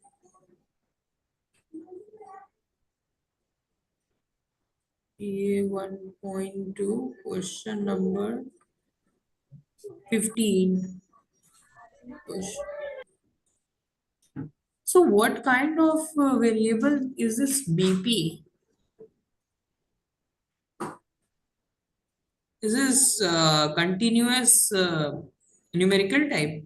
PA 1.2, question number 15. So what kind of variable is this BP? Is this continuous numerical type?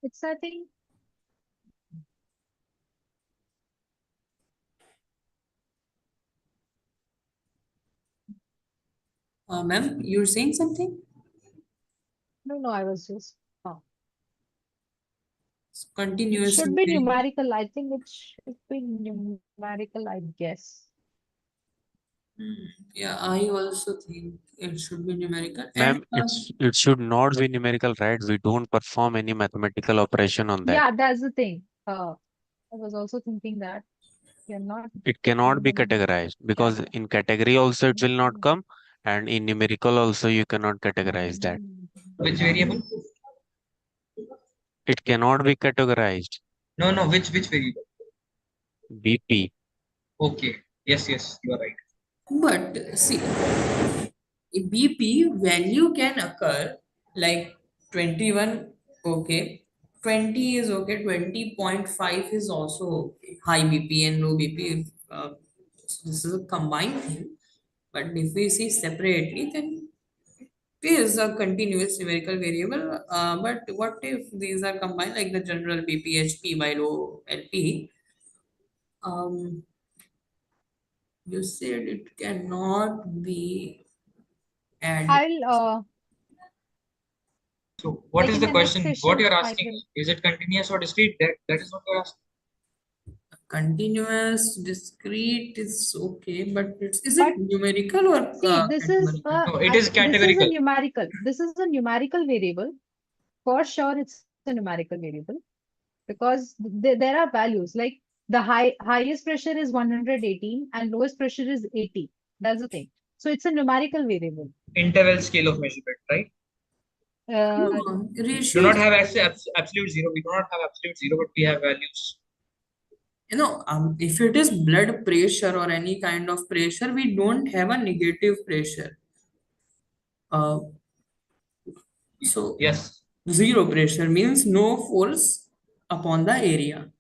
It's, I think, Ma'am, you're saying something? no, I was just, it Continuous should be numerical. numerical. I think it should be numerical, I guess. Yeah, I also think it should be numerical. And Ma'am, it should not be numerical, right? We don't perform any mathematical operation on that. Yeah, that's the thing. I was also thinking that you're not. It cannot be categorized because in category also it will not come, and in numerical also you cannot categorize that. Which variable? It cannot be categorized. No, which variable? BP. Okay. Yes, you are right. But see, BP value can occur like 21, okay. 20 is okay, 20.5 is also okay. High BP and low BP. So this is a combined thing. But if we see separately, then it is a continuous numerical variable. But what if these are combined like the general BP, HP by low LP? You said it cannot be added. So what like is in the the next question? What session, you're I asking? will. Is it continuous or discrete? That is what you're asking. Continuous, discrete is okay, but is But it numerical or see, this is No, it is this is a categorical. numerical. This is a numerical variable. For sure, it's a numerical variable because there are values like the highest pressure is 118 and lowest pressure is 80. That's the thing. So it's a numerical variable. Interval scale of measurement, right? No, Do ratio not is, have absolute zero. We do not have absolute zero, but we have values. if it is blood pressure or any kind of pressure, we don't have a negative pressure. So Yes. zero pressure means no force upon the area.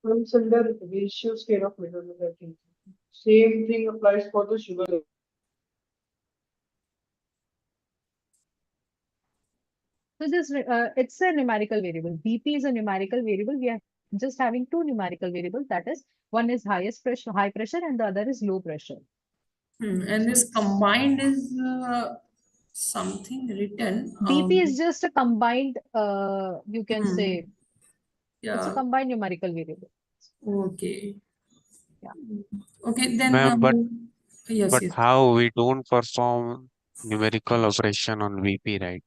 It's under ratio scale of measurement, I think. Same thing applies for the sugar level. So this it's a numerical variable. BP is a numerical variable. We are just having two numerical variables. That is, one is highest pressure, high pressure, and the other is low pressure. And this combined is something written. BP is just a combined, you can say, it's a Yeah. combined numerical variable. Okay. Yeah. Okay, then Ma'am, yes, but yes. how we don't perform numerical operation on VP, right?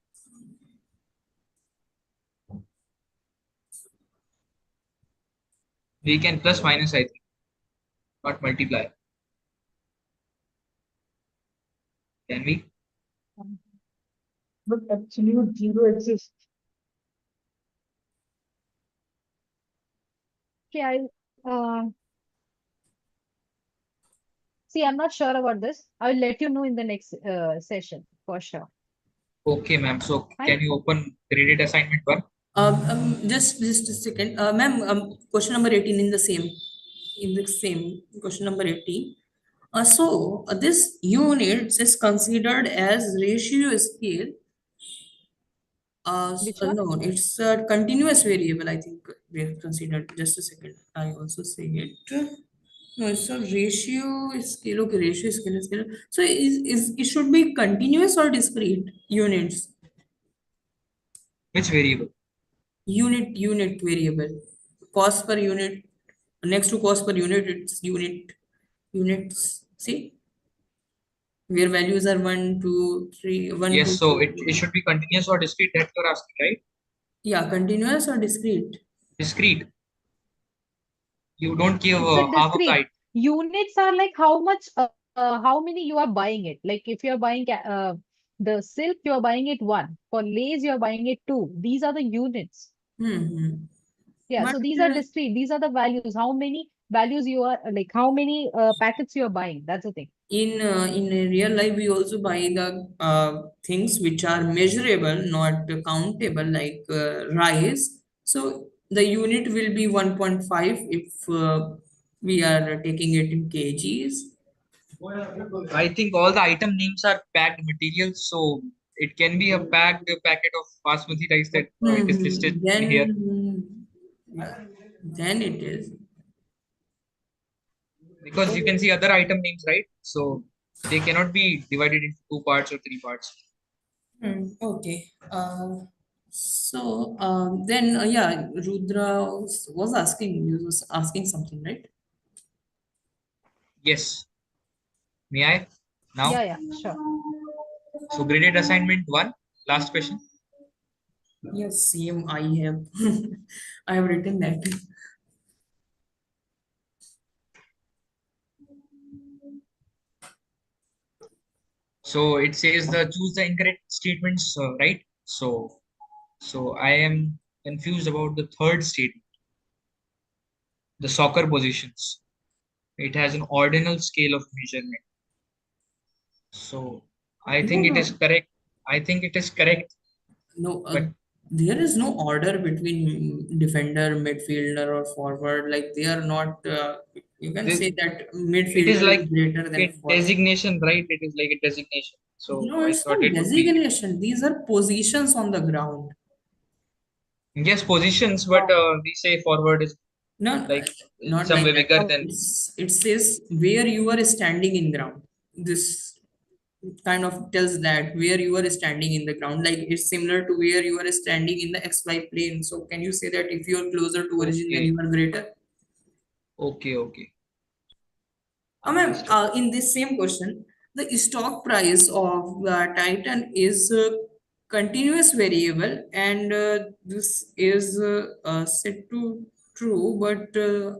We can plus minus, I think, not multiply. Can we? But absolute zero exists. Okay, see, I'm not sure about this. I will let you know in the next session for sure. Okay, ma'am. So Fine. can you open graded assignment 1? Just a second. Ma'am, question number 18 in the same question number 18. So this units is considered as ratio scale. Which one? No, it's a continuous variable. I think we have considered. Just a second. I also say it. No, it's a ratio scale. Okay, ratio scale. So it should be continuous or discrete units? Which variable? Unit variable. Cost per unit. Next to cost per unit, it's units. See, where values are 1, 2, 3, 1, Yes, 2, so 3. it should be continuous or discrete that you're asking, right? Yeah, continuous or discrete? Discrete. You don't give It's a half of the discrete. item. Units are like how much, how many you are buying it. Like if you're buying the silk, you're buying it 1. For lace, you're buying it 2. These are the units. Yeah, so But these are discrete. These are the values. How many values you are, like how many packets you are buying. That's the thing. in real life, we also buy the things which are measurable, not countable, like rice. So the unit will be 1.5 if we are taking it in kgs. I think all the item names are packed materials, so it can be a packed packet of basmati rice that it is listed in here. Then it is. Because you can see other item names, right? So they cannot be divided into 2 parts or 3 parts. Okay. So then yeah, Rudra was asking something, right? Yes. May I now? Yeah, sure. So graded assignment 1, last question. Yes, same. I have I have written that. So it says choose the incorrect statements, right? So I am confused about the third statement. The soccer positions. It has an ordinal scale of measurement. So I think it is correct. I think it is correct. No, but there is no order between defender, midfielder, or forward. Like they are not. You can say that midfielder it is like greater than forward. designation, right? It is like a designation. So No, I it's thought not it would be. designation. These are positions on the ground. Yes, positions, but we say forward is like Not some like way that. bigger than. It says where you are standing in ground. This kind of tells that where you are standing in the ground. Like it's similar to where you are standing in the XY plane. So can you say that if you are closer to origin, then you are greater? Okay. In this same question, the stock price of Titan is continuous variable, and this is set to true, but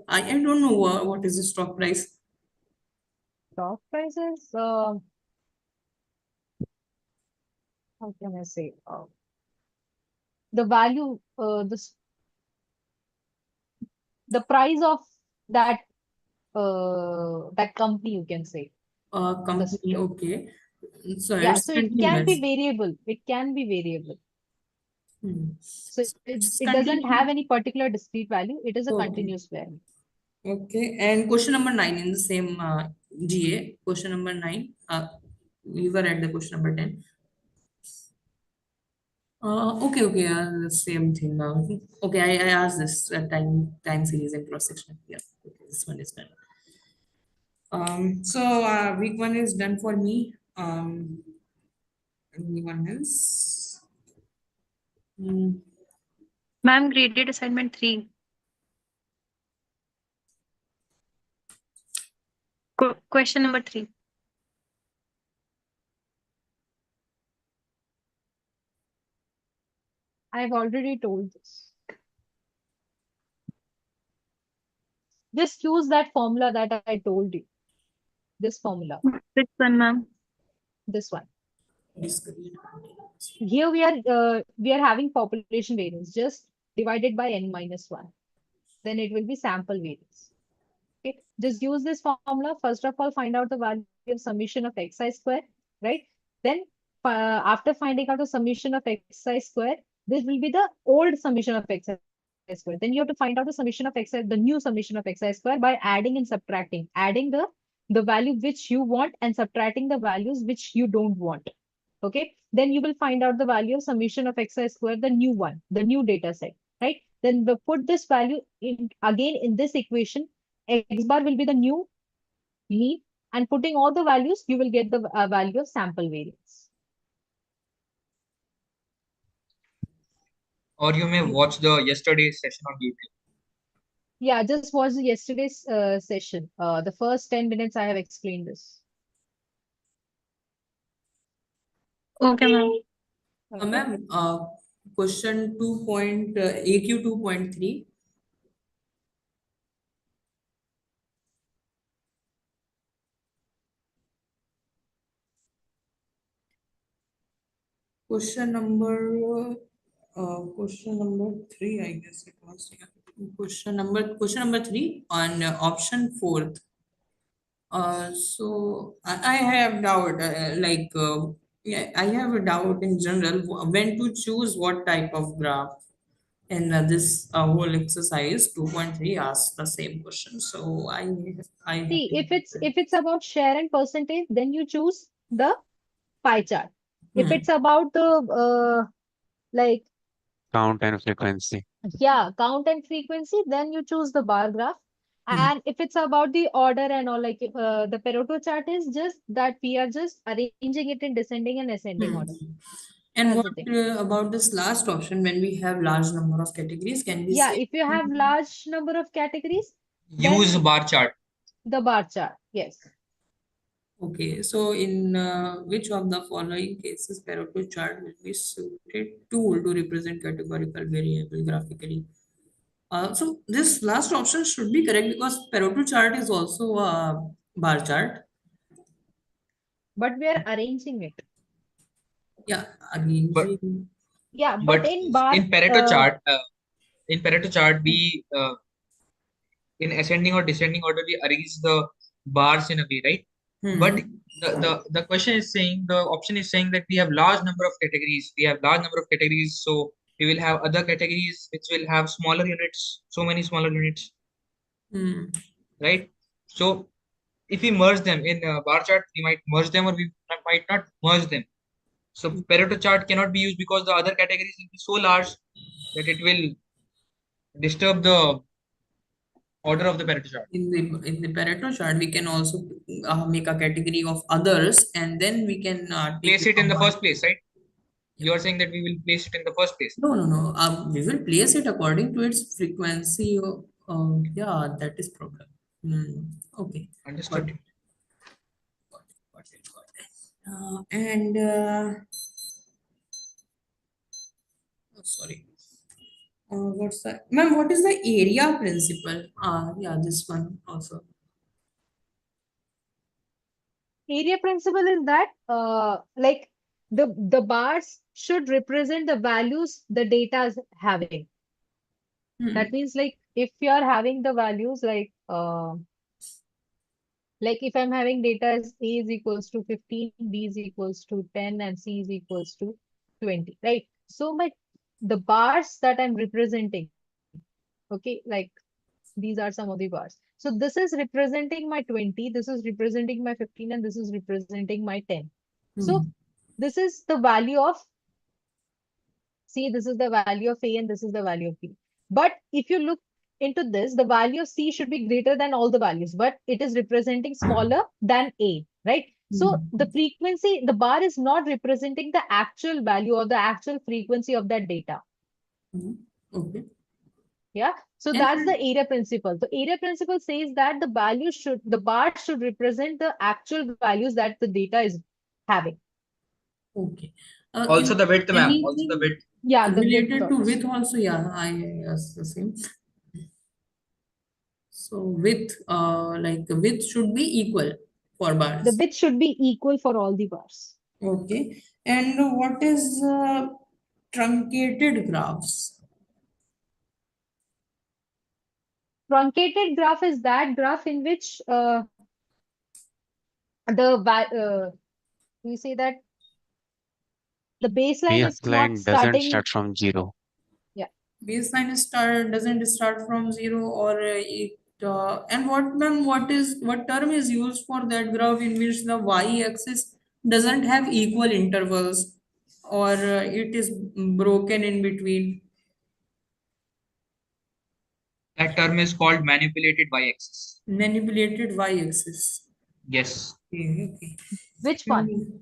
I don't know what is the stock price. Stock prices, how can I say? The value, the price of that that company, you can say. Company, okay. So Yeah, it's so it can be continuous. variable. It can be variable. So So it's it doesn't have continuous. any particular discrete value. It is a Okay. continuous value. Okay. And question number 9 in the same GA. Question number 9. We were at the question number 10. Okay, the same thing. Okay, I asked this time series and cross section. Yeah, okay, this one is done. So week 1 is done for me. Anyone else? Ma'am, graded assignment 3. Question number 3. I've already told this. Just use that formula that I told you. This formula. Which one, ma'am? This one. Here we are having population variance just divided by n minus 1. Then it will be sample variance. Okay, just use this formula. First of all, find out the value of summation of xi square, right? Then after finding out the summation of xi square, this will be the old summation of xi square. Then you have to find out the summation of xi, the new summation of xi square by adding and subtracting, adding the value which you want and subtracting the values which you don't want. Okay, then you will find out the value of summation of xi square, the new one, the new data set, right? Then put this value in again in this equation. X bar will be the new mean, and putting all the values, you will get the value of sample variance. Or you may watch the yesterday's session on YouTube. Yeah, just watch the yesterday's session. The first 10 minutes I have explained this. Okay, ma'am. Ma'am, question AQ 2.3. Question number 3, I guess it was. Yeah. Question number 3 on option 4th. So I have doubt, yeah, I have a doubt in general when to choose what type of graph. And this whole exercise 2.3 asks the same question. So I See, if it's about share and percentage, then you choose the pie chart. If it's about the like Count and frequency. yeah, count and frequency, then you choose the bar graph. And if it's about the order and all, like the Pareto chart is just that we are just arranging it in descending and ascending order. And That's what the thing. about this last option when we have large number of categories? Can we Yeah, say if you have large number of categories, Use then bar chart. the bar chart, yes. okay, so in which of the following cases Pareto chart will be suited tool to represent categorical variable graphically? So this last option should be correct because Pareto chart is also a bar chart. But we are arranging it. Yeah, arranging. Yeah, But but in bar in Pareto chart, we in ascending or descending order we arrange the bars in a way, right? But the question is saying, the option is saying that we have large number of categories. We have large number of categories, so we will have other categories which will have smaller units, so many smaller units, right? So if we merge them in a bar chart, we might merge them or we might not merge them. So Pareto chart cannot be used because the other categories will be so large that it will disturb the order of the Pareto chart. In the Pareto chart, we can also make a category of others, and then we can place it in the first place, right? You are saying that we will place it in the first place. No. We will place it according to its frequency. Yeah, that is problem. Okay. Understood. And sorry. What's that? Ma'am, what is the area principle? Yeah, this one also. Area principle is that like the bars should represent the values the data is having. That means like if you are having the values like if I'm having data as A is equals to 15, B is equals to 10, and C is equals to 20, right? So the bars that I'm representing, okay, like these are some of the bars. So this is representing my 20, this is representing my 15, and this is representing my 10. So this is the value of C, this is the value of A, and this is the value of B. But if you look into this, the value of C should be greater than all the values, but it is representing smaller than A, right? So the frequency, the bar is not representing the actual value or the actual frequency of that data. Okay. Yeah. So that's the area principle. The area principle says that the bar should represent the actual values that the data is having. Okay. Also the width, ma'am. Also the width. Yeah, the width Related to also. width also, yeah, I asked the same. So width, like the width should be equal for bars. The width should be equal for all the bars. Okay. And what is truncated graphs? Truncated graph is that graph in which we say that the baseline is not Baseline doesn't starting. start from 0. Yeah. Baseline doesn't start from 0, or it and what term is used for that graph in which the y-axis doesn't have equal intervals, or it is broken in between? That term is called manipulated y-axis. Manipulated y-axis. Yes. Okay. Which one?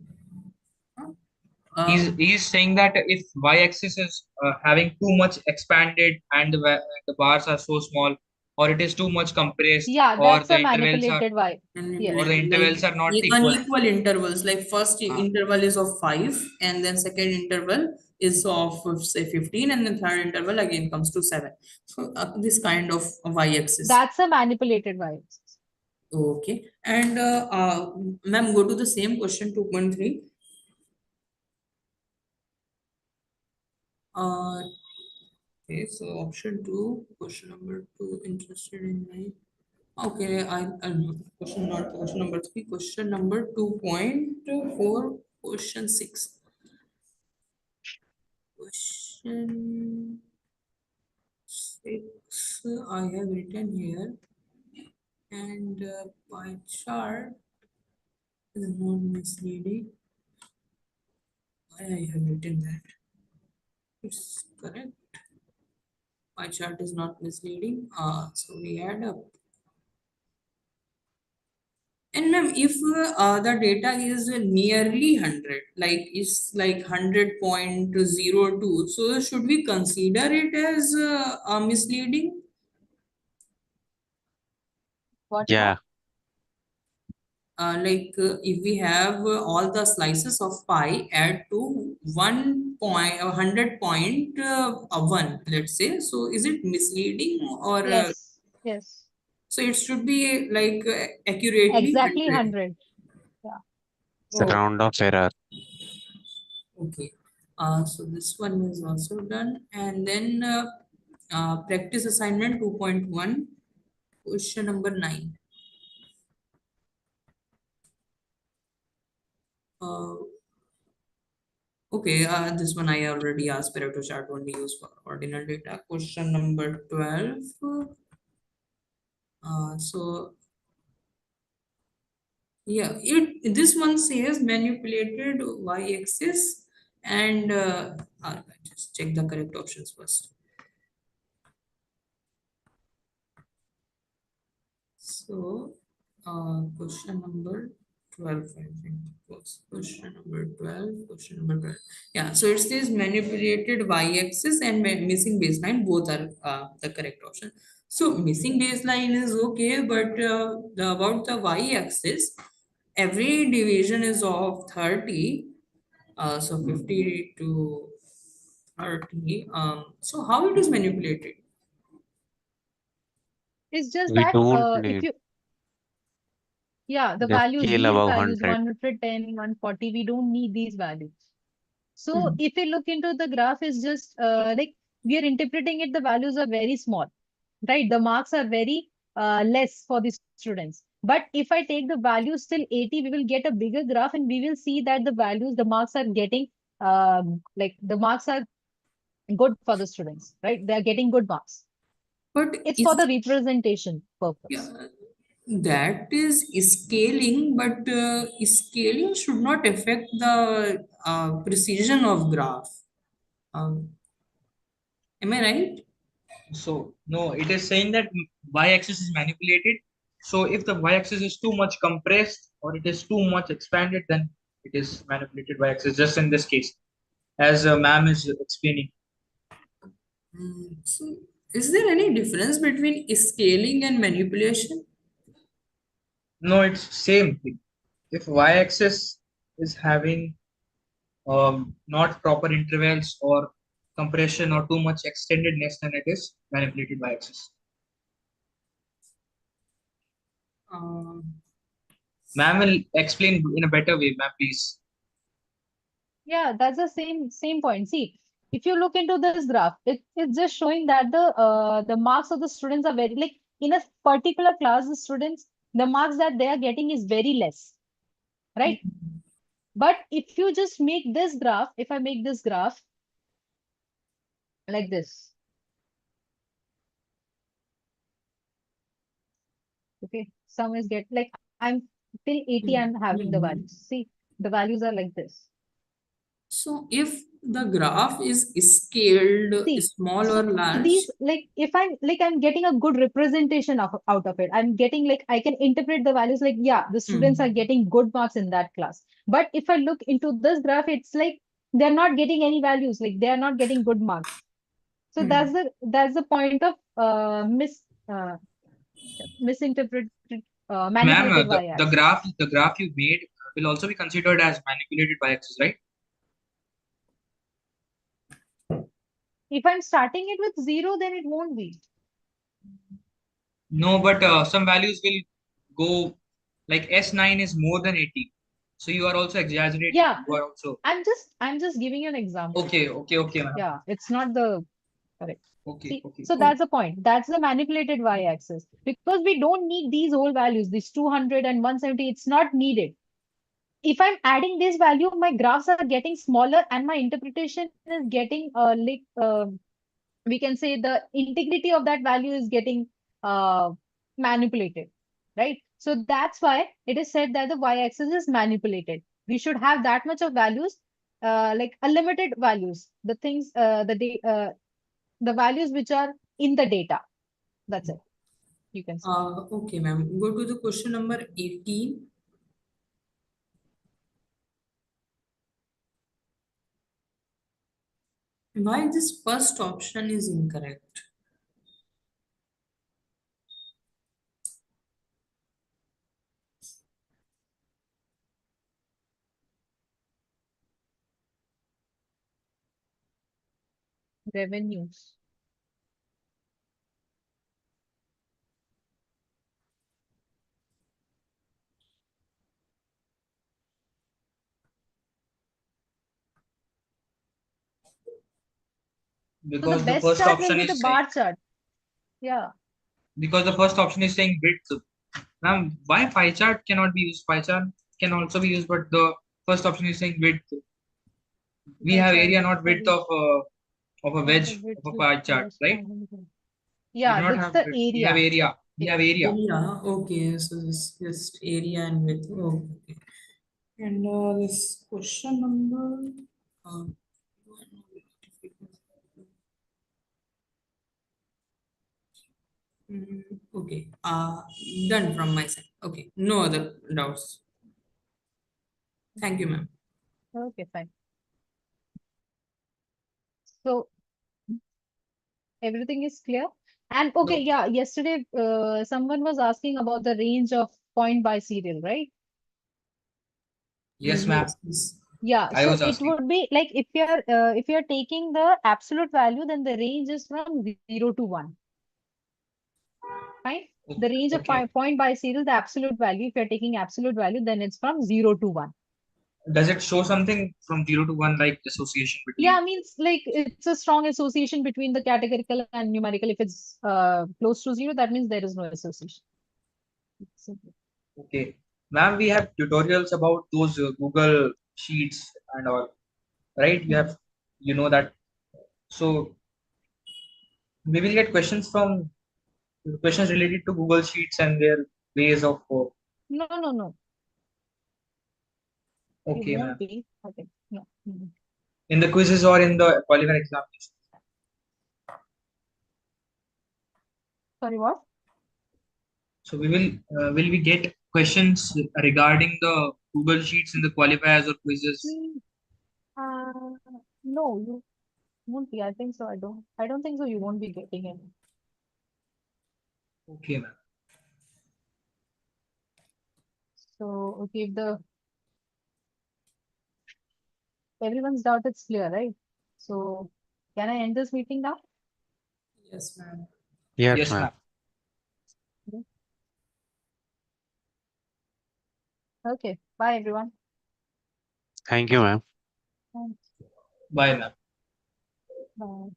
He's saying that if y-axis is having too much expanded and the bars are so small, or it is too much compressed, Yeah, or that's the a intervals are manipulated y. or the intervals are not equal. Unequal intervals, like first interval is of 5, and then second interval is of say 15, and then third interval again comes to 7. So this kind of y-axis. That's a manipulated y-axis. Okay. And ma'am, go to the same question 2.3. Okay, so option 2, question number 2, interested in my. Okay, question number 3, question number 2.4, question 6. Question 6, I have written here, and pie chart is not misleading. Why I have written that? It's correct. Pie chart is not misleading. So we add up. And ma'am, if the data is nearly 100, like it's like 100.02, so should we consider it as misleading? What? Yeah. If we have all the slices of pie add to 100.1, let's say, so is it misleading, or Yes. so it should be like accurately Exactly 100. 100. Yeah. It's a round of error. Okay. So this one is also done, and then practice assignment 2.1, question number 9. Okay, this one I already asked. Pareto chart only used for ordinal data. Question number 12. So yeah, this one says manipulated y-axis, and just check the correct options first. So question number 12, I think was question number 12. Yeah, so it says manipulated y-axis and missing baseline, both are the correct option. So missing baseline is okay, but about the y-axis, every division is of 30. So 50 to 30. So how it is manipulated? It's just We that don't if need you, yeah, the the values, scale these above values, 100. 110, 140, we don't need these values. So Mhm. if you look into the graph, it's just like we are interpreting it, the values are very small, right? The marks are very less for the students. But if I take the values till 80, we will get a bigger graph and we will see that the values, the marks are getting, like the marks are good for the students, right? They are getting good marks. But It's is for the representation purpose. yeah, that is scaling, but scaling should not affect the precision of graph. Um, am I right? So no, it is saying that y-axis is manipulated. So if the y-axis is too much compressed or it is too much expanded, then it is manipulated y-axis. Just in this case, as ma'am is explaining. So is there any difference between scaling and manipulation? No, it's same thing. If y-axis is having not proper intervals or compression or too much extendedness, then it is manipulated y-axis. Ma'am will explain in a better way, ma'am, please. Yeah, that's the same point. See, if you look into this graph, it's just showing that the marks of the students are very, like in a particular class, the students, the marks that they are getting is very less, right? But if you just make this graph, if I make this graph like this, okay, some is get like I'm till 80, I'm having the values. See, the values are like this. So if the graph is scaled See, small so or large, these, like if I'm getting a good representation out of it, I'm getting, like I can interpret the values like, yeah, the students are getting good marks in that class. But if I look into this graph, it's like they're not getting any values, like they are not getting good marks. So that's the point of misinterpreted Ma'am, manipulated the graph you made will also be considered as manipulated y-axis, right? If I'm starting it with 0, then it won't be. No, but some values will go like S9 is more than 80. So you are also exaggerating. Yeah, You are also I'm just giving you an example. okay, ma'am. Yeah, it's not the correct. Okay, See, okay. so that's the point. That's the manipulated y-axis. Because we don't need these whole values, these 200 and 170, it's not needed. If I'm adding this value, my graphs are getting smaller and my interpretation is getting like we can say the integrity of that value is getting manipulated, right? So that's why it is said that the y-axis is manipulated. We should have that much of values, like unlimited values, the things, the values which are in the data. That's it. You can say. okay, ma'am. Go to the question number 18. Why this first option is incorrect? Revenues. So the Because the best first chart will option be the is saying bar chart. Yeah. because the first option is saying width. Ma'am, why pie chart cannot be used? Pie chart can also be used, but the first option is saying width. We have area, not width of a wedge of a pie chart, right? We do Yeah, not that's have the width. We have area. area. We have area. Area. Okay, so this just area and width. Okay. And this question number. Okay. Done from my side. Okay. No other doubts. Thank you, ma'am. Okay, fine. So everything is clear. And okay, yeah, yesterday someone was asking about the range of point by serial, right? Yes, ma'am. Yes. Yeah, I so was it asking. would be like if you're taking the absolute value, then the range is from 0 to 1. Fine. The range of Okay. point biserial, the absolute value, if you're taking absolute value, then it's from 0 to 1. Does it show something from 0 to 1, like association between? Yeah, means like it's a strong association between the categorical and numerical. If it's close to 0, that means there is no association. Simple. Okay. Ma'am, we have tutorials about those Google Sheets and all, right? You know that. So we will get questions related to Google Sheets and their ways of work. No. It Okay, won't ma'am. be. Okay. No. In the quizzes or in the qualifier examination. Sorry, what? So will we get questions regarding the Google Sheets in the qualifiers or quizzes? No, you won't be. I think so. I don't think so. You won't be getting any. Okay, ma'am. So, okay, if everyone's doubt it's clear, right? So, can I end this meeting now? Yes, ma'am. Yes, Yes, ma'am. ma'am. Okay. Bye, everyone. Thank you, ma'am. Thanks. Bye, ma'am. Bye.